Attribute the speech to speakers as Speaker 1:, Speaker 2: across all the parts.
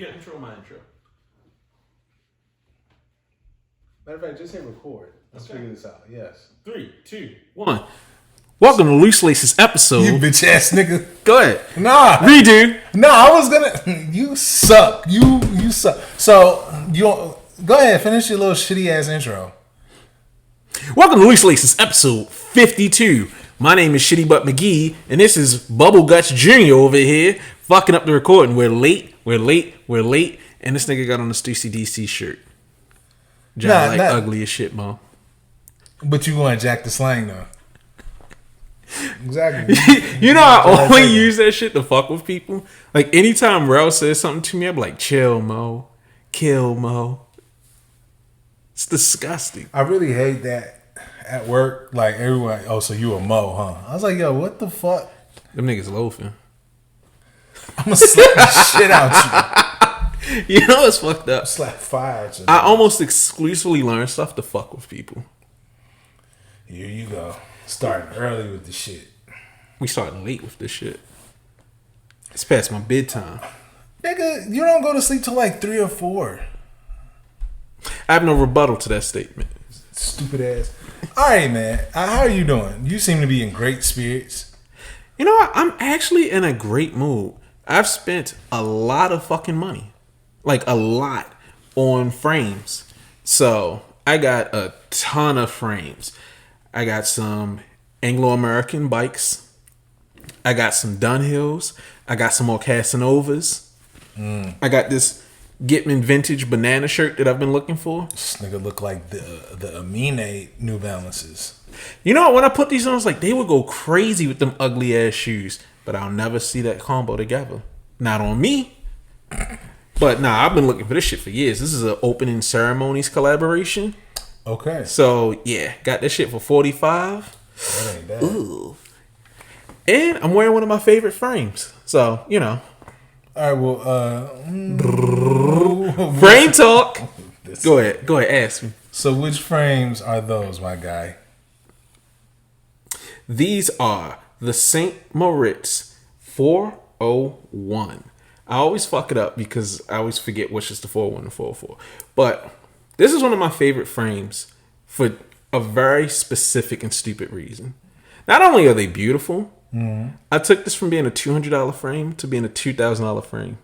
Speaker 1: your intro or my intro?
Speaker 2: Matter of fact, just hit record. Let's figure this out. Yes.
Speaker 1: 3, 2, 1. Welcome to Loose Laces episode.
Speaker 2: You bitch ass nigga.
Speaker 1: Go ahead.
Speaker 2: Nah.
Speaker 1: Redo.
Speaker 2: Nah, I was gonna. You suck. You suck. So you go ahead. Finish your little shitty ass intro.
Speaker 1: Welcome to Loose Laces episode 52. My name is Shitty Butt McGee, and this is Bubble Guts Jr. over here fucking up the recording. We're late, and this nigga got on a Stussy DC shirt. John ugly as shit, Mo.
Speaker 2: But you want to jack the slang though. Exactly.
Speaker 1: You know, I only use that shit to fuck with people. Like anytime Rel says something to me, I'm like, chill, Mo. Kill, Mo. It's disgusting.
Speaker 2: I really hate that at work. Like everyone, oh, so you a Mo, huh? I was like, yo, what the fuck?
Speaker 1: Them niggas loafing.
Speaker 2: I'm gonna slap the shit out you.
Speaker 1: You know what's fucked up?
Speaker 2: Slap fire.
Speaker 1: I almost exclusively learn stuff to fuck with people.
Speaker 2: Here you go. Starting early with the shit.
Speaker 1: We starting late with this shit. It's past my bedtime.
Speaker 2: Nigga, you don't go to sleep till like 3 or 4.
Speaker 1: I have no rebuttal to that statement.
Speaker 2: Stupid ass. All right, man. How are you doing? You seem to be in great spirits.
Speaker 1: You know what? I'm actually in a great mood. I've spent a lot of fucking money. Like a lot on frames. So I got a ton of frames. I got some Anglo-American bikes. I got some Dunhills. I got some more Casanovas. I got this Gitman vintage banana shirt that I've been looking for.
Speaker 2: This nigga look like the Amine New Balances.
Speaker 1: You know what? When I put these on, I was like, they would go crazy with them ugly ass shoes. But I'll never see that combo together. Not on me. But nah, I've been looking for this shit for years. This is an opening ceremonies collaboration.
Speaker 2: Okay.
Speaker 1: So yeah, got that shit for $45.
Speaker 2: That ain't bad.
Speaker 1: Ooh. And I'm wearing one of my favorite frames. So, you know.
Speaker 2: All right, well,
Speaker 1: Frame talk. Go ahead, ask me.
Speaker 2: So which frames are those, my guy?
Speaker 1: These are the St. Moritz 401. I always fuck it up because I always forget which is the 401 and 404. But this is one of my favorite frames for a very specific and stupid reason. Not only are they beautiful, I took this from being a $200 frame to being a $2,000 frame.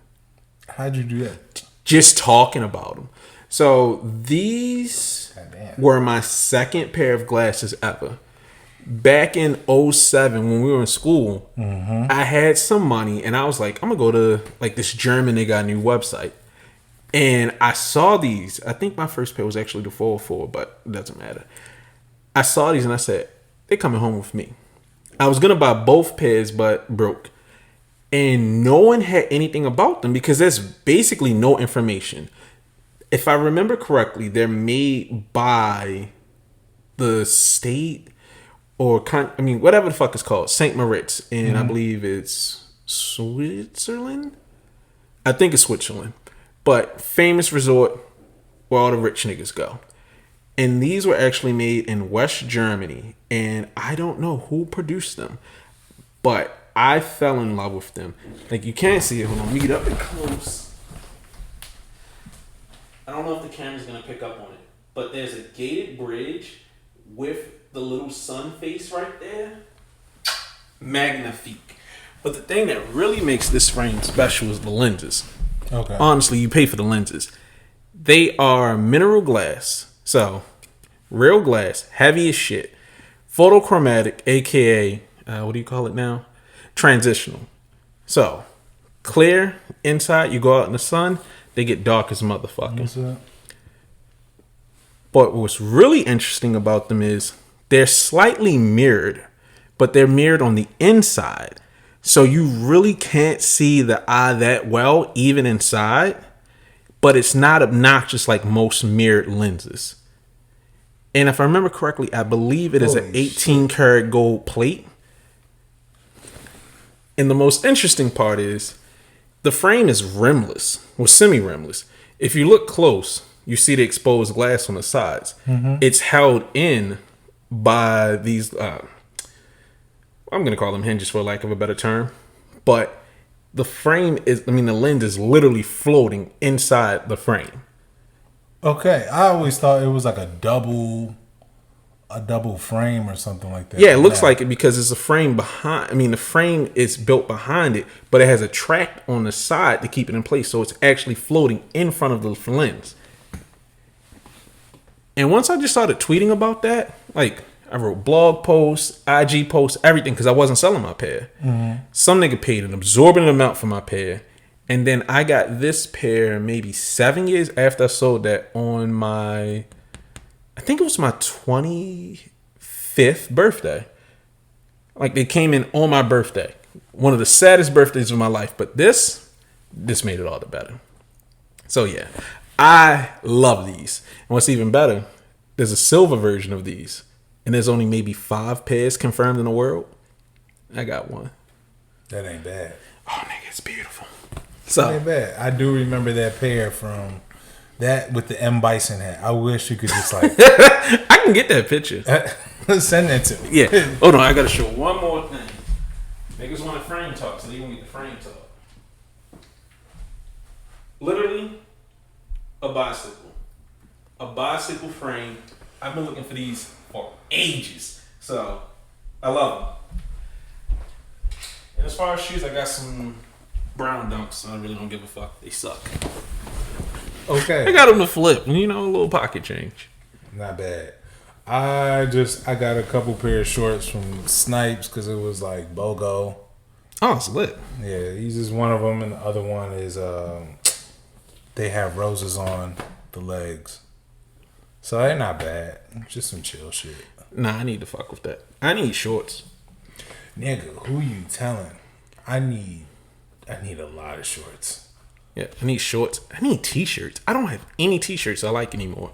Speaker 2: How'd you do that?
Speaker 1: Just talking about them. So these were my second pair of glasses ever. Back in 2007 when we were in school, I had some money and I was like, I'm going to go to like this German, they got a new website. And I saw these. I think my first pair was actually the 404, but it doesn't matter. I saw these and I said, they're coming home with me. I was going to buy both pairs, but broke. And no one had anything about them because there's basically no information. If I remember correctly, they're made by the state or whatever the fuck it's called, St. Moritz. And I believe it's Switzerland. I think it's Switzerland. But famous resort where all the rich niggas go. And these were actually made in West Germany. And I don't know who produced them. But I fell in love with them. Like, you can't see it. Hold on, let me get up and close. I don't know if the camera's going to pick up on it. But there's a gated bridge with the little sun face right there. Magnifique. But the thing that really makes this frame special is the lenses.
Speaker 2: Okay.
Speaker 1: Honestly, you pay for the lenses. They are mineral glass. So, real glass, heavy as shit. Photochromatic, aka, what do you call it now? Transitional. So, clear inside, you go out in the sun, they get dark as a motherfucker.
Speaker 2: What's that?
Speaker 1: But what's really interesting about them is they're slightly mirrored, but they're mirrored on the inside. So you really can't see the eye that well, even inside. But it's not obnoxious like most mirrored lenses. And if I remember correctly, I believe it is an 18 karat gold plate. And the most interesting part is the frame is rimless, or semi-rimless. If you look close, you see the exposed glass on the sides. It's held in by these, I'm going to call them hinges for lack of a better term. But the frame is, the lens is literally floating inside the frame.
Speaker 2: Okay, I always thought it was like a double frame or something like that.
Speaker 1: Yeah, it looks like it because it's a frame behind. The frame is built behind it, but it has a track on the side to keep it in place, so it's actually floating in front of the lens. And once I just started tweeting about that, like I wrote blog posts, IG posts, everything, because I wasn't selling my pair. Mm-hmm. Some nigga paid an absorbent amount for my pair. And then I got this pair maybe 7 years after I sold that on my, I think it was my 25th birthday. Like they came in on my birthday. One of the saddest birthdays of my life. But this made it all the better. So yeah, I love these. And what's even better, there's a silver version of these. And there's only maybe 5 pairs confirmed in the world. I got one.
Speaker 2: That ain't bad.
Speaker 1: Oh, nigga, it's beautiful. So,
Speaker 2: that ain't bad. I do remember that pair from that with the M. Bison hat. I wish you could just like...
Speaker 1: I can get that picture.
Speaker 2: Send that to me.
Speaker 1: Yeah. Hold on, I got to show one more thing. Niggas want a frame talk, so they gonna get the frame talk. Literally, a bicycle. A bicycle frame. I've been looking for these for ages. So, I love them. And as far as shoes, I got some brown dunks. So I really don't give a fuck. They suck.
Speaker 2: Okay.
Speaker 1: I got them to flip. A little pocket change.
Speaker 2: Not bad. I got a couple pair of shorts from Snipes because it was like BOGO.
Speaker 1: Oh, it's lit.
Speaker 2: Yeah, he's just one of them, and the other one is they have roses on the legs. So they're not bad. Just some chill shit.
Speaker 1: Nah, I need to fuck with that. I need shorts.
Speaker 2: Nigga, who you telling? I need a lot of shorts.
Speaker 1: Yeah, I need shorts. I need t-shirts. I don't have any t-shirts I like anymore.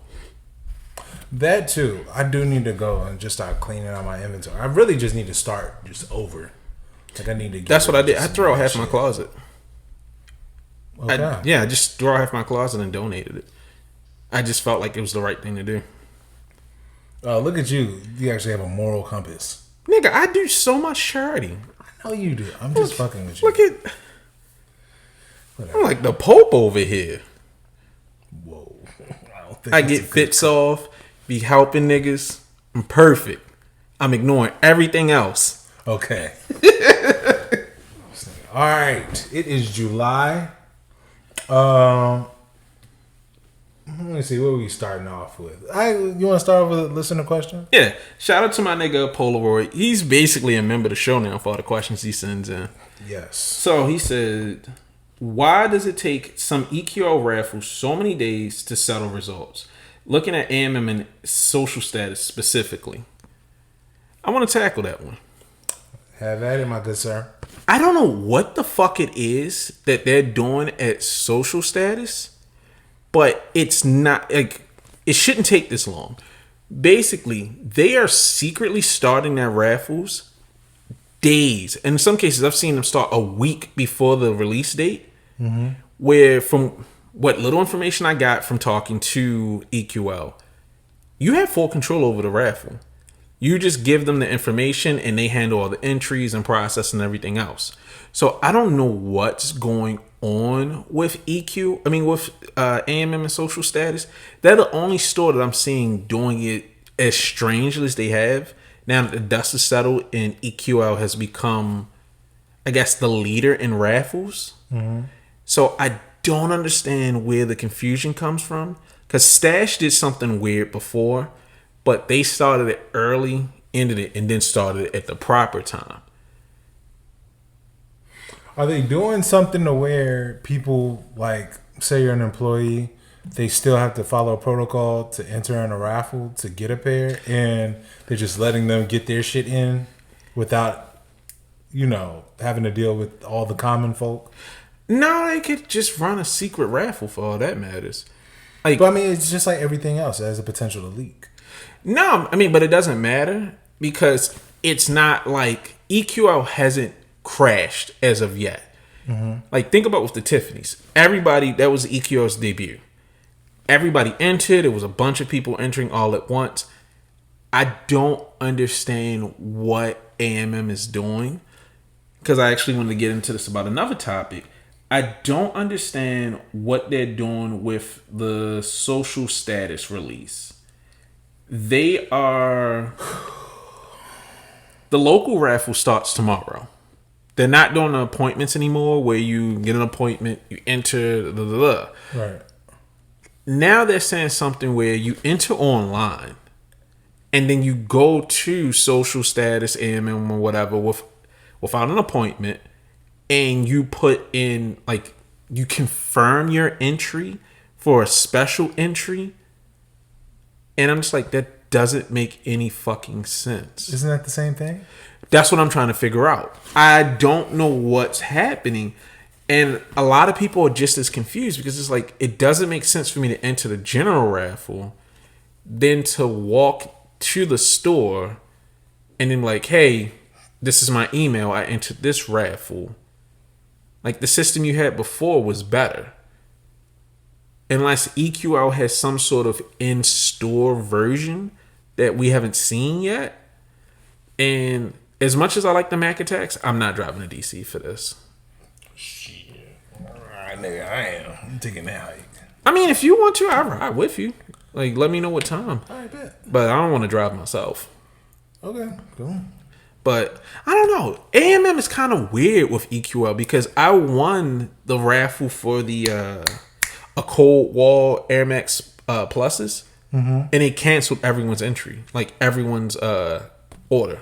Speaker 2: That too. I do need to go and just start cleaning out my inventory. I really just need to start just over. Like I need to.
Speaker 1: That's what I did. I threw out half my closet.
Speaker 2: Okay.
Speaker 1: I just threw out half my closet and donated it. I just felt like it was the right thing to do.
Speaker 2: Oh, look at you. You actually have a moral compass.
Speaker 1: Nigga, I do so much charity.
Speaker 2: I know you do. I'm just fucking with you.
Speaker 1: Look at... Whatever. I'm like the Pope over here.
Speaker 2: Whoa.
Speaker 1: I get fits off, be helping niggas. I'm perfect. I'm ignoring everything else.
Speaker 2: Okay. All right. It is July. Let me see, what are we starting off with? You want to start off with a listener question?
Speaker 1: Yeah. Shout out to my nigga Polaroid. He's basically a member of the show now for all the questions he sends in.
Speaker 2: Yes.
Speaker 1: So he said, why does it take some EQL raffles so many days to settle results? Looking at AMM and social status specifically. I want to tackle that one.
Speaker 2: Have at it, my good sir.
Speaker 1: I don't know what the fuck it is that they're doing at social status. But it's not like it shouldn't take this long. Basically, they are secretly starting their raffles days. And in some cases, I've seen them start a week before the release date. Mm-hmm. Where from what little information I got from talking to EQL, you have full control over the raffle. You just give them the information and they handle all the entries and process and everything else. So I don't know what's going on with with AMM and social status. They're the only store that I'm seeing doing it as strangely as they have. Now that the dust is settled and EQL has become, I guess, the leader in raffles. Mm-hmm. So I don't understand where the confusion comes from. Because Stash did something weird before, but they started it early, ended it, and then started it at the proper time.
Speaker 2: Are they doing something to where people, like, say you're an employee, they still have to follow a protocol to enter in a raffle to get a pair, and they're just letting them get their shit in without, having to deal with all the common folk?
Speaker 1: No, they could just run a secret raffle for all that matters.
Speaker 2: But I mean, it's just like everything else. It has a potential to leak.
Speaker 1: No, but it doesn't matter because it's not like EQL hasn't crashed as of yet. Mm-hmm. Like, think about with the Tiffany's. Everybody, that was EQL's debut. Everybody entered. It was a bunch of people entering all at once. I don't understand what AMM is doing because I actually wanted to get into this about another topic. I don't understand what they're doing with the social status release. They are... The local raffle starts tomorrow. They're not doing the appointments anymore where you get an appointment, you enter,
Speaker 2: Right.
Speaker 1: Now they're saying something where you enter online and then you go to social status, AMM or whatever without an appointment, and you put in, like, you confirm your entry for a special entry. And I'm just like, that doesn't make any fucking sense.
Speaker 2: Isn't that the same thing?
Speaker 1: That's what I'm trying to figure out. I don't know what's happening. And a lot of people are just as confused because it's like, it doesn't make sense for me to enter the general raffle, then to walk to the store and then like, hey, this is my email. I entered this raffle. Like, the system you had before was better. Unless EQL has some sort of in-store version that we haven't seen yet. And as much as I like the Mac attacks, I'm not driving to DC for this.
Speaker 2: Shit. Alright, nigga, I am. I'm taking that hike.
Speaker 1: I mean, if you want to, I'll ride with you. Like, let me know what time.
Speaker 2: I bet.
Speaker 1: But I don't want to drive myself.
Speaker 2: Okay, cool.
Speaker 1: But I don't know. AMM is kind of weird with EQL because I won the raffle for the a cold wall Air Max pluses, and they canceled everyone's entry, like everyone's order.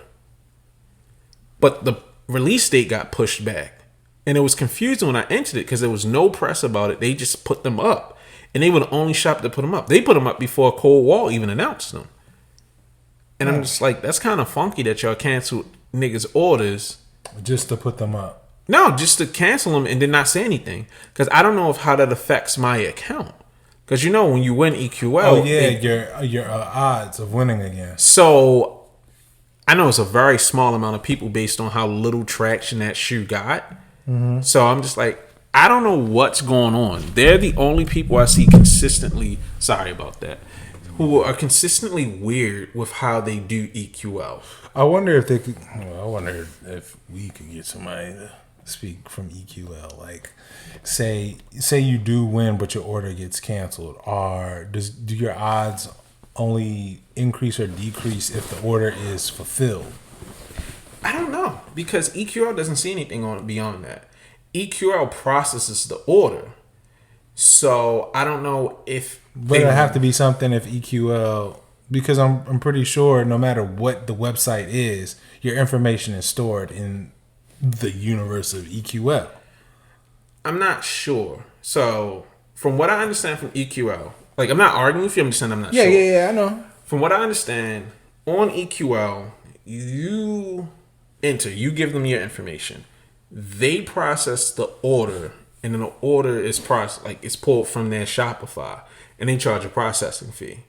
Speaker 1: But the release date got pushed back, and it was confusing when I entered it because there was no press about it. They just put them up, and they were the only shop that put them up. They put them up before cold wall even announced them. And I'm just like, that's kind of funky that y'all canceled niggas' orders.
Speaker 2: Just to put them up.
Speaker 1: No, just to cancel them and then not say anything. Because I don't know how that affects my account. Because, you know, when you win EQL...
Speaker 2: Oh, yeah, your odds of winning again.
Speaker 1: So, I know it's a very small amount of people based on how little traction that shoe got. So, I'm just like, I don't know what's going on. They're the only people I see consistently... Sorry about that. Who are consistently weird with how they do EQL.
Speaker 2: I wonder if they could... Well, I wonder if we could get somebody to speak from EQL. Like, say you do win, but your order gets canceled. Do your odds only increase or decrease if the order is fulfilled?
Speaker 1: I don't know, because EQL doesn't see anything on beyond that. EQL processes the order. So I don't know if...
Speaker 2: But it'd have to be something if EQL... Because I'm pretty sure no matter what the website is, your information is stored in the universe of EQL.
Speaker 1: I'm not sure. So from what I understand from EQL, like, I'm not arguing with you, I'm just saying I'm not sure.
Speaker 2: Yeah, I know.
Speaker 1: From what I understand, on EQL, you enter, you give them your information. They process the order, and then the order is processed, like, it's pulled from their Shopify, and they charge a processing fee.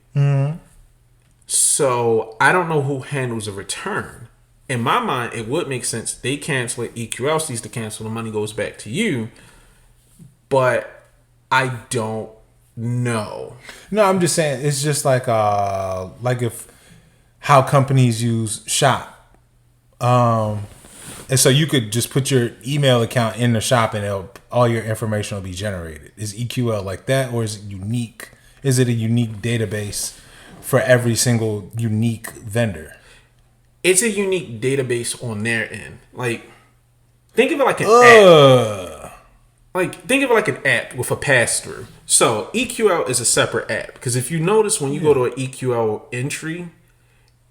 Speaker 1: So I don't know who handles a return. In my mind, it would make sense. They cancel it. EQL sees to cancel. The money goes back to you. But I don't know.
Speaker 2: No, I'm just saying it's just like if how companies use Shop. And so you could just put your email account in the Shop and all your information will be generated. Is EQL like that, or is it unique? Is it a unique database for every single unique vendor?
Speaker 1: It's a unique database on their end. Like, think of it like an app. Like, think of it like an app with a pass-through. So, EQL is a separate app. Because if you notice, when you go to an EQL entry,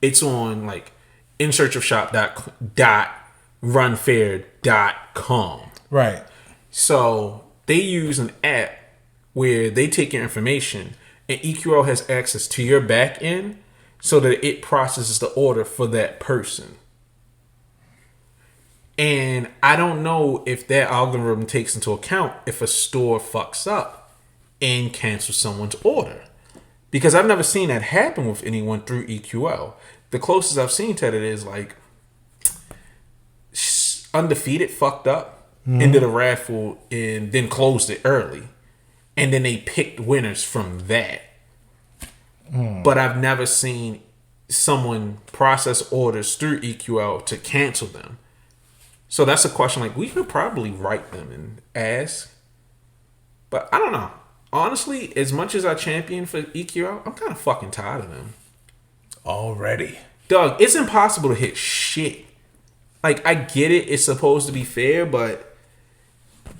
Speaker 1: it's on, like, insearchofshop.runfair.com.
Speaker 2: Right.
Speaker 1: So, they use an app where they take your information, and EQL has access to your back end so that it processes the order for that person. And I don't know if that algorithm takes into account if a store fucks up and cancels someone's order. Because I've never seen that happen with anyone through EQL. The closest I've seen to it is like Undefeated fucked up, ended a raffle, and then closed it early. And then they picked winners from that. But I've never seen someone process orders through EQL to cancel them. So that's a question like we could probably write them and ask. But I don't know. Honestly, as much as I champion for EQL, I'm kind of fucking tired of them.
Speaker 2: Already.
Speaker 1: Doug, it's impossible to hit shit. Like, I get it. It's supposed to be fair, but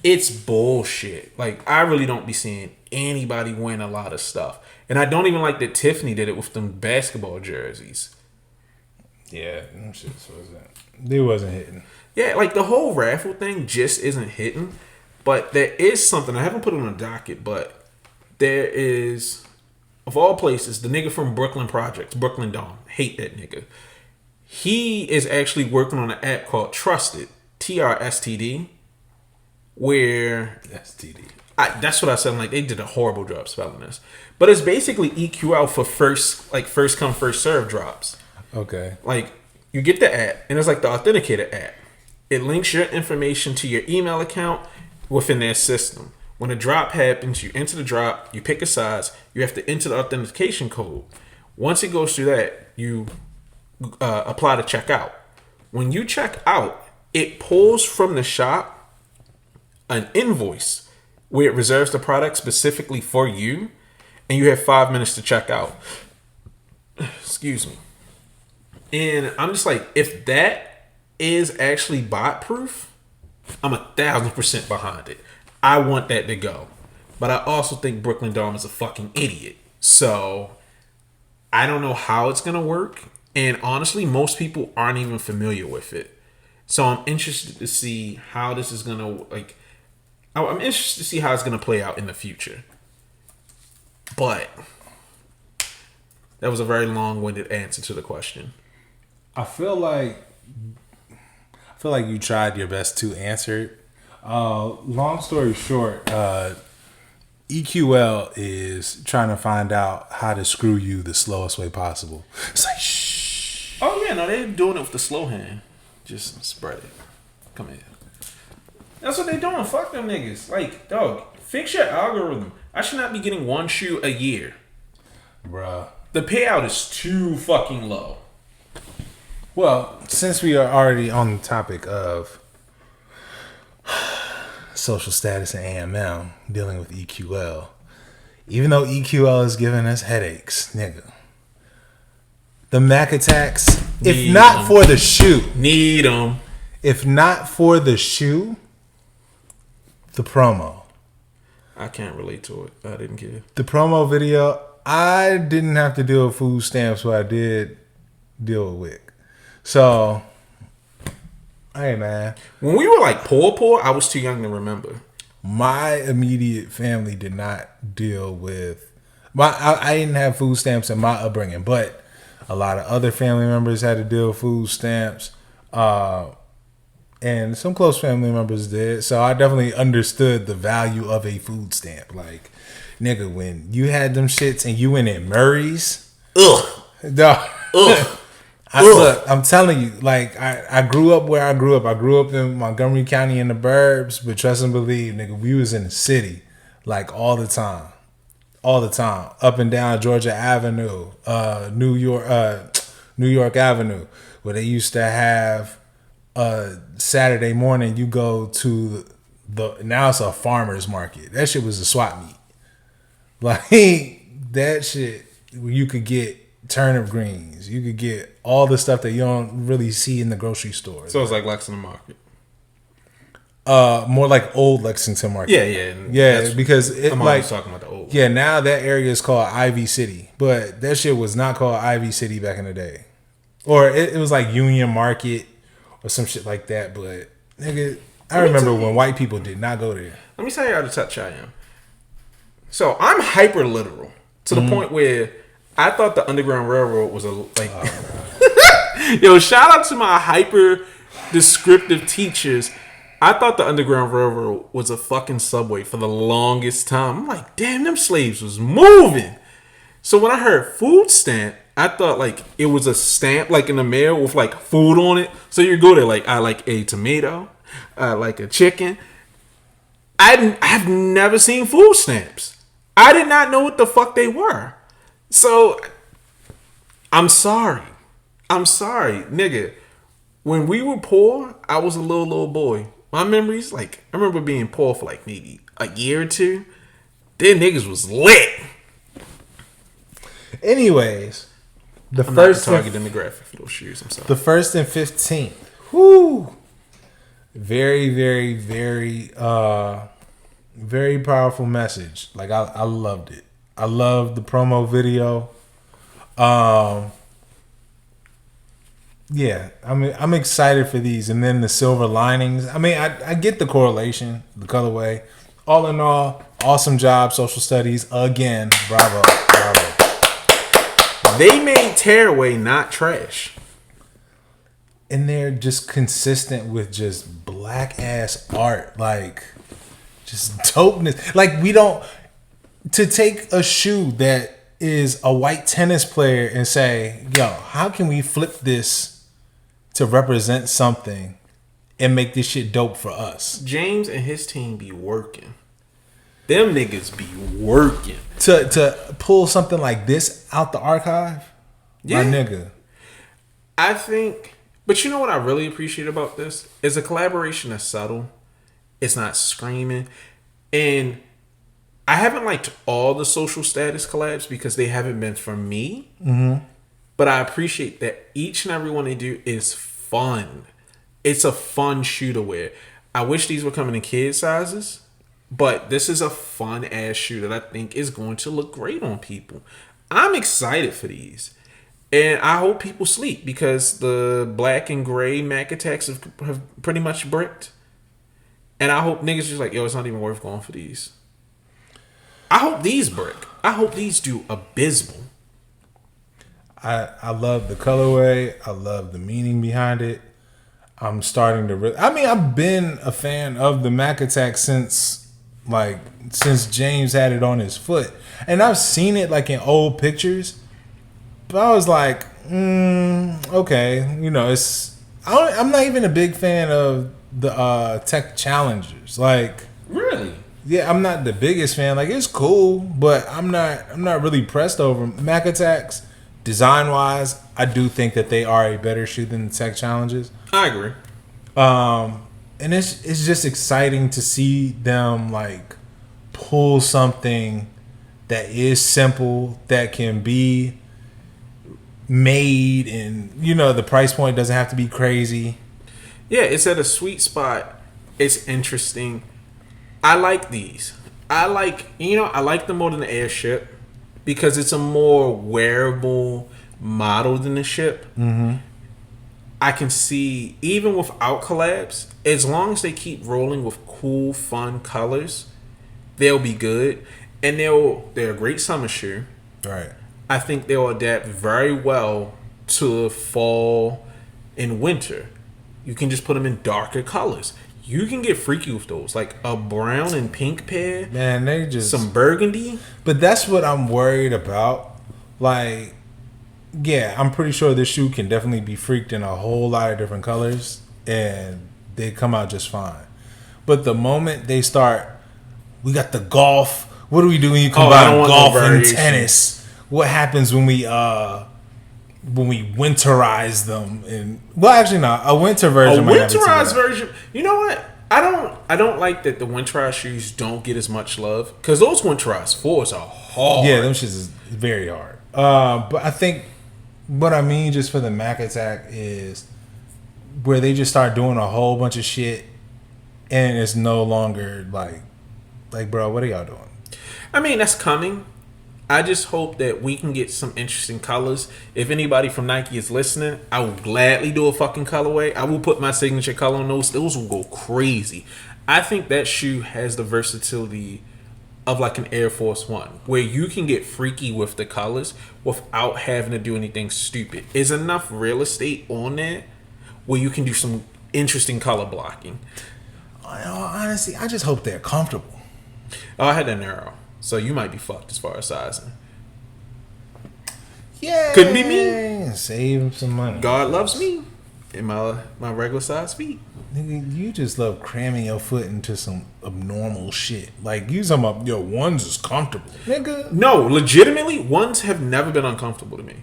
Speaker 1: it's bullshit. Like, I really don't be seeing anybody win a lot of stuff. And I don't even like that Tiffany did it with them basketball jerseys.
Speaker 2: Yeah, them shits wasn't hitting.
Speaker 1: Yeah, like the whole raffle thing just isn't hitting. But there is something, I haven't put it on the docket, but there is, of all places, the nigga from Brooklyn Projects, Brooklyn Dawn. Hate that nigga. He is actually working on an app called Trusted, TRSTD, where...
Speaker 2: STD.
Speaker 1: That's what I said. Like, they did a horrible job spelling this. But it's basically EQL for first come, first serve drops.
Speaker 2: Okay.
Speaker 1: Like, you get the app, and it's like the authenticator app. It links your information to your email account within their system. When a drop happens, you enter the drop, you pick a size, you have to enter the authentication code. Once it goes through that, you apply to check out. When you check out, it pulls from the shop an invoice where it reserves the product specifically for you, and you have 5 minutes to check out. Excuse me. And I'm just like, if that is actually bot proof, I'm 1,000% behind it. I want that to go. But I also think Brooklyn Dome is a fucking idiot. So I don't know how it's going to work. And honestly, most people aren't even familiar with it. So I'm interested to see how this is going to, like, I'm interested to see how it's going to play out in the future. But that was a very long-winded answer to the question.
Speaker 2: I feel like you tried your best to answer it. Long story short, EQL is trying to find out how to screw you the slowest way possible. It's like, shh.
Speaker 1: Oh, yeah, no, they're doing it with the slow hand. Just spread it. Come here. That's what they're doing. Fuck them niggas. Like, dog, fix your algorithm. I should not be getting one shoe a year.
Speaker 2: Bruh.
Speaker 1: The payout is too fucking low.
Speaker 2: Well, since we are already on the topic of social status and AML, dealing with EQL, even though EQL is giving us headaches, nigga, the Mac attacks, if not for the shoe,
Speaker 1: need them.
Speaker 2: If not for the shoe, the promo.
Speaker 1: I can't relate to it. I didn't care.
Speaker 2: The promo video, I didn't have to deal with food stamps, but I did deal with WIC. So, hey man.
Speaker 1: When we were like poor, I was too young to remember.
Speaker 2: My immediate family did not deal with I didn't have food stamps in my upbringing, but a lot of other family members had to deal with food stamps, and some close family members did. So I definitely understood the value of a food stamp. Like, nigga, when you had them shits and you went in Murray's, dog. Look, I'm telling you, like, I grew up where I grew up. I grew up in Montgomery County in the burbs, but trust and believe, nigga, we was in the city, like, all the time, up and down Georgia Avenue, New York Avenue, where they used to have Saturday morning. You go to now it's a farmer's market. That shit was a swap meet, like that shit. You could get turnip greens. You could get all the stuff that you don't really see in the grocery store.
Speaker 1: So it's like Lexington Market.
Speaker 2: More like old Lexington Market. Yeah. Because
Speaker 1: I'm always talking about the old.
Speaker 2: Yeah, now that area is called Ivy City, but that shit was not called Ivy City back in the day, or it was like Union Market or some shit like that. But nigga, I remember when white people did not go there. Let
Speaker 1: me tell you how to touch I am. So I'm hyper literal to the point where I thought the Underground Railroad was Yo, shout out to my hyper descriptive teachers. I thought the Underground Railroad was a fucking subway for the longest time. I'm like, damn, them slaves was moving. So when I heard food stamp, I thought like it was a stamp like in the mail with like food on it. So you go there like, I like a tomato, I like a chicken. I've never seen food stamps. I did not know what the fuck they were. So I'm sorry, nigga. when we were poor, I was a little boy. My memories, like, I remember being poor for like maybe a year or two. Then niggas was lit.
Speaker 2: Anyways,
Speaker 1: I'm first not the target demographic for those shoes. I'm sorry.
Speaker 2: The 1st and 15th. Whoo! Very, very, very, very powerful message. Like I loved it. I loved the promo video. Yeah, I mean, I'm excited for these, and then the silver linings. I mean, I get the correlation, the colorway. All in all, awesome job, social studies again. Bravo, bravo.
Speaker 1: They made tearaway, not trash.
Speaker 2: And they're just consistent with just black ass art, like just dopeness. Like we don't to take a shoe that is a white tennis player and say, yo, how can we flip this to represent something and make this shit dope for us?
Speaker 1: James and his team be working. Them niggas be working.
Speaker 2: To pull something like this out the archive? Yeah. My nigga.
Speaker 1: I think, but you know what I really appreciate about this? Is a collaboration that's subtle. It's not screaming. And I haven't liked all the social status collabs because they haven't been for me. Mm-hmm. But I appreciate that each and every one they do is fun. It's a fun shoe to wear. I wish these were coming in kid sizes. But this is a fun ass shoe that I think is going to look great on people. I'm excited for these. And I hope people sleep because the black and gray Mac Attacks have pretty much bricked. And I hope niggas just like, yo, it's not even worth going for these. I hope these brick. I hope these do abysmal.
Speaker 2: I love the colorway. I love the meaning behind it. I'm starting to I've been a fan of the Mac Attack since James had it on his foot. And I've seen it like in old pictures. But I was like, okay. You know, I'm not even a big fan of the Tech Challengers. Like,
Speaker 1: really?
Speaker 2: Yeah, I'm not the biggest fan. Like, it's cool, but I'm not really pressed over them. Mac Attacks, design wise, I do think that they are a better shoe than the Tech Challengers.
Speaker 1: I agree.
Speaker 2: And it's just exciting to see them like pull something that is simple, that can be made, and you know the price point doesn't have to be crazy.
Speaker 1: Yeah, it's at a sweet spot. It's interesting. I like these. I like them more than the Airship because it's a more wearable model than the Ship. Mm-hmm. I can see, even without collabs, as long as they keep rolling with cool, fun colors, they'll be good. And they're a great summer shoe.
Speaker 2: Right.
Speaker 1: I think they'll adapt very well to fall and winter. You can just put them in darker colors. You can get freaky with those, like a brown and pink pair.
Speaker 2: Man, they just
Speaker 1: some burgundy.
Speaker 2: But that's what I'm worried about. Like, yeah, I'm pretty sure this shoe can definitely be freaked in a whole lot of different colors, and they come out just fine. But the moment they start, we got the golf. What do we do when you combine golf and tennis? What happens when we winterize them? And well, actually, no, a winter version.
Speaker 1: A winterized version. You know what? I don't like that the winterized shoes don't get as much love because those winterized 4s are hard.
Speaker 2: Yeah, them shits is very hard. But I think what I mean just for the Mac Attack is where they just start doing a whole bunch of shit, and it's no longer like, bro, what are y'all doing?
Speaker 1: I mean, that's coming. I just hope that we can get some interesting colors. If anybody from Nike is listening, I will gladly do a fucking colorway. I will put my signature color on those. Those will go crazy. I think that shoe has the versatility of like an Air Force One, where you can get freaky with the colors without having to do anything stupid. Is enough real estate on that where you can do some interesting color blocking.
Speaker 2: Honestly, I just hope they're comfortable.
Speaker 1: Oh, I had that narrow. So you might be fucked as far as sizing.
Speaker 2: Yeah,
Speaker 1: couldn't be me.
Speaker 2: Save some money.
Speaker 1: God loves me in my regular size feet.
Speaker 2: Nigga, you just love cramming your foot into some abnormal shit. Like you talking about your ones is comfortable, nigga.
Speaker 1: No, legitimately, ones have never been uncomfortable to me.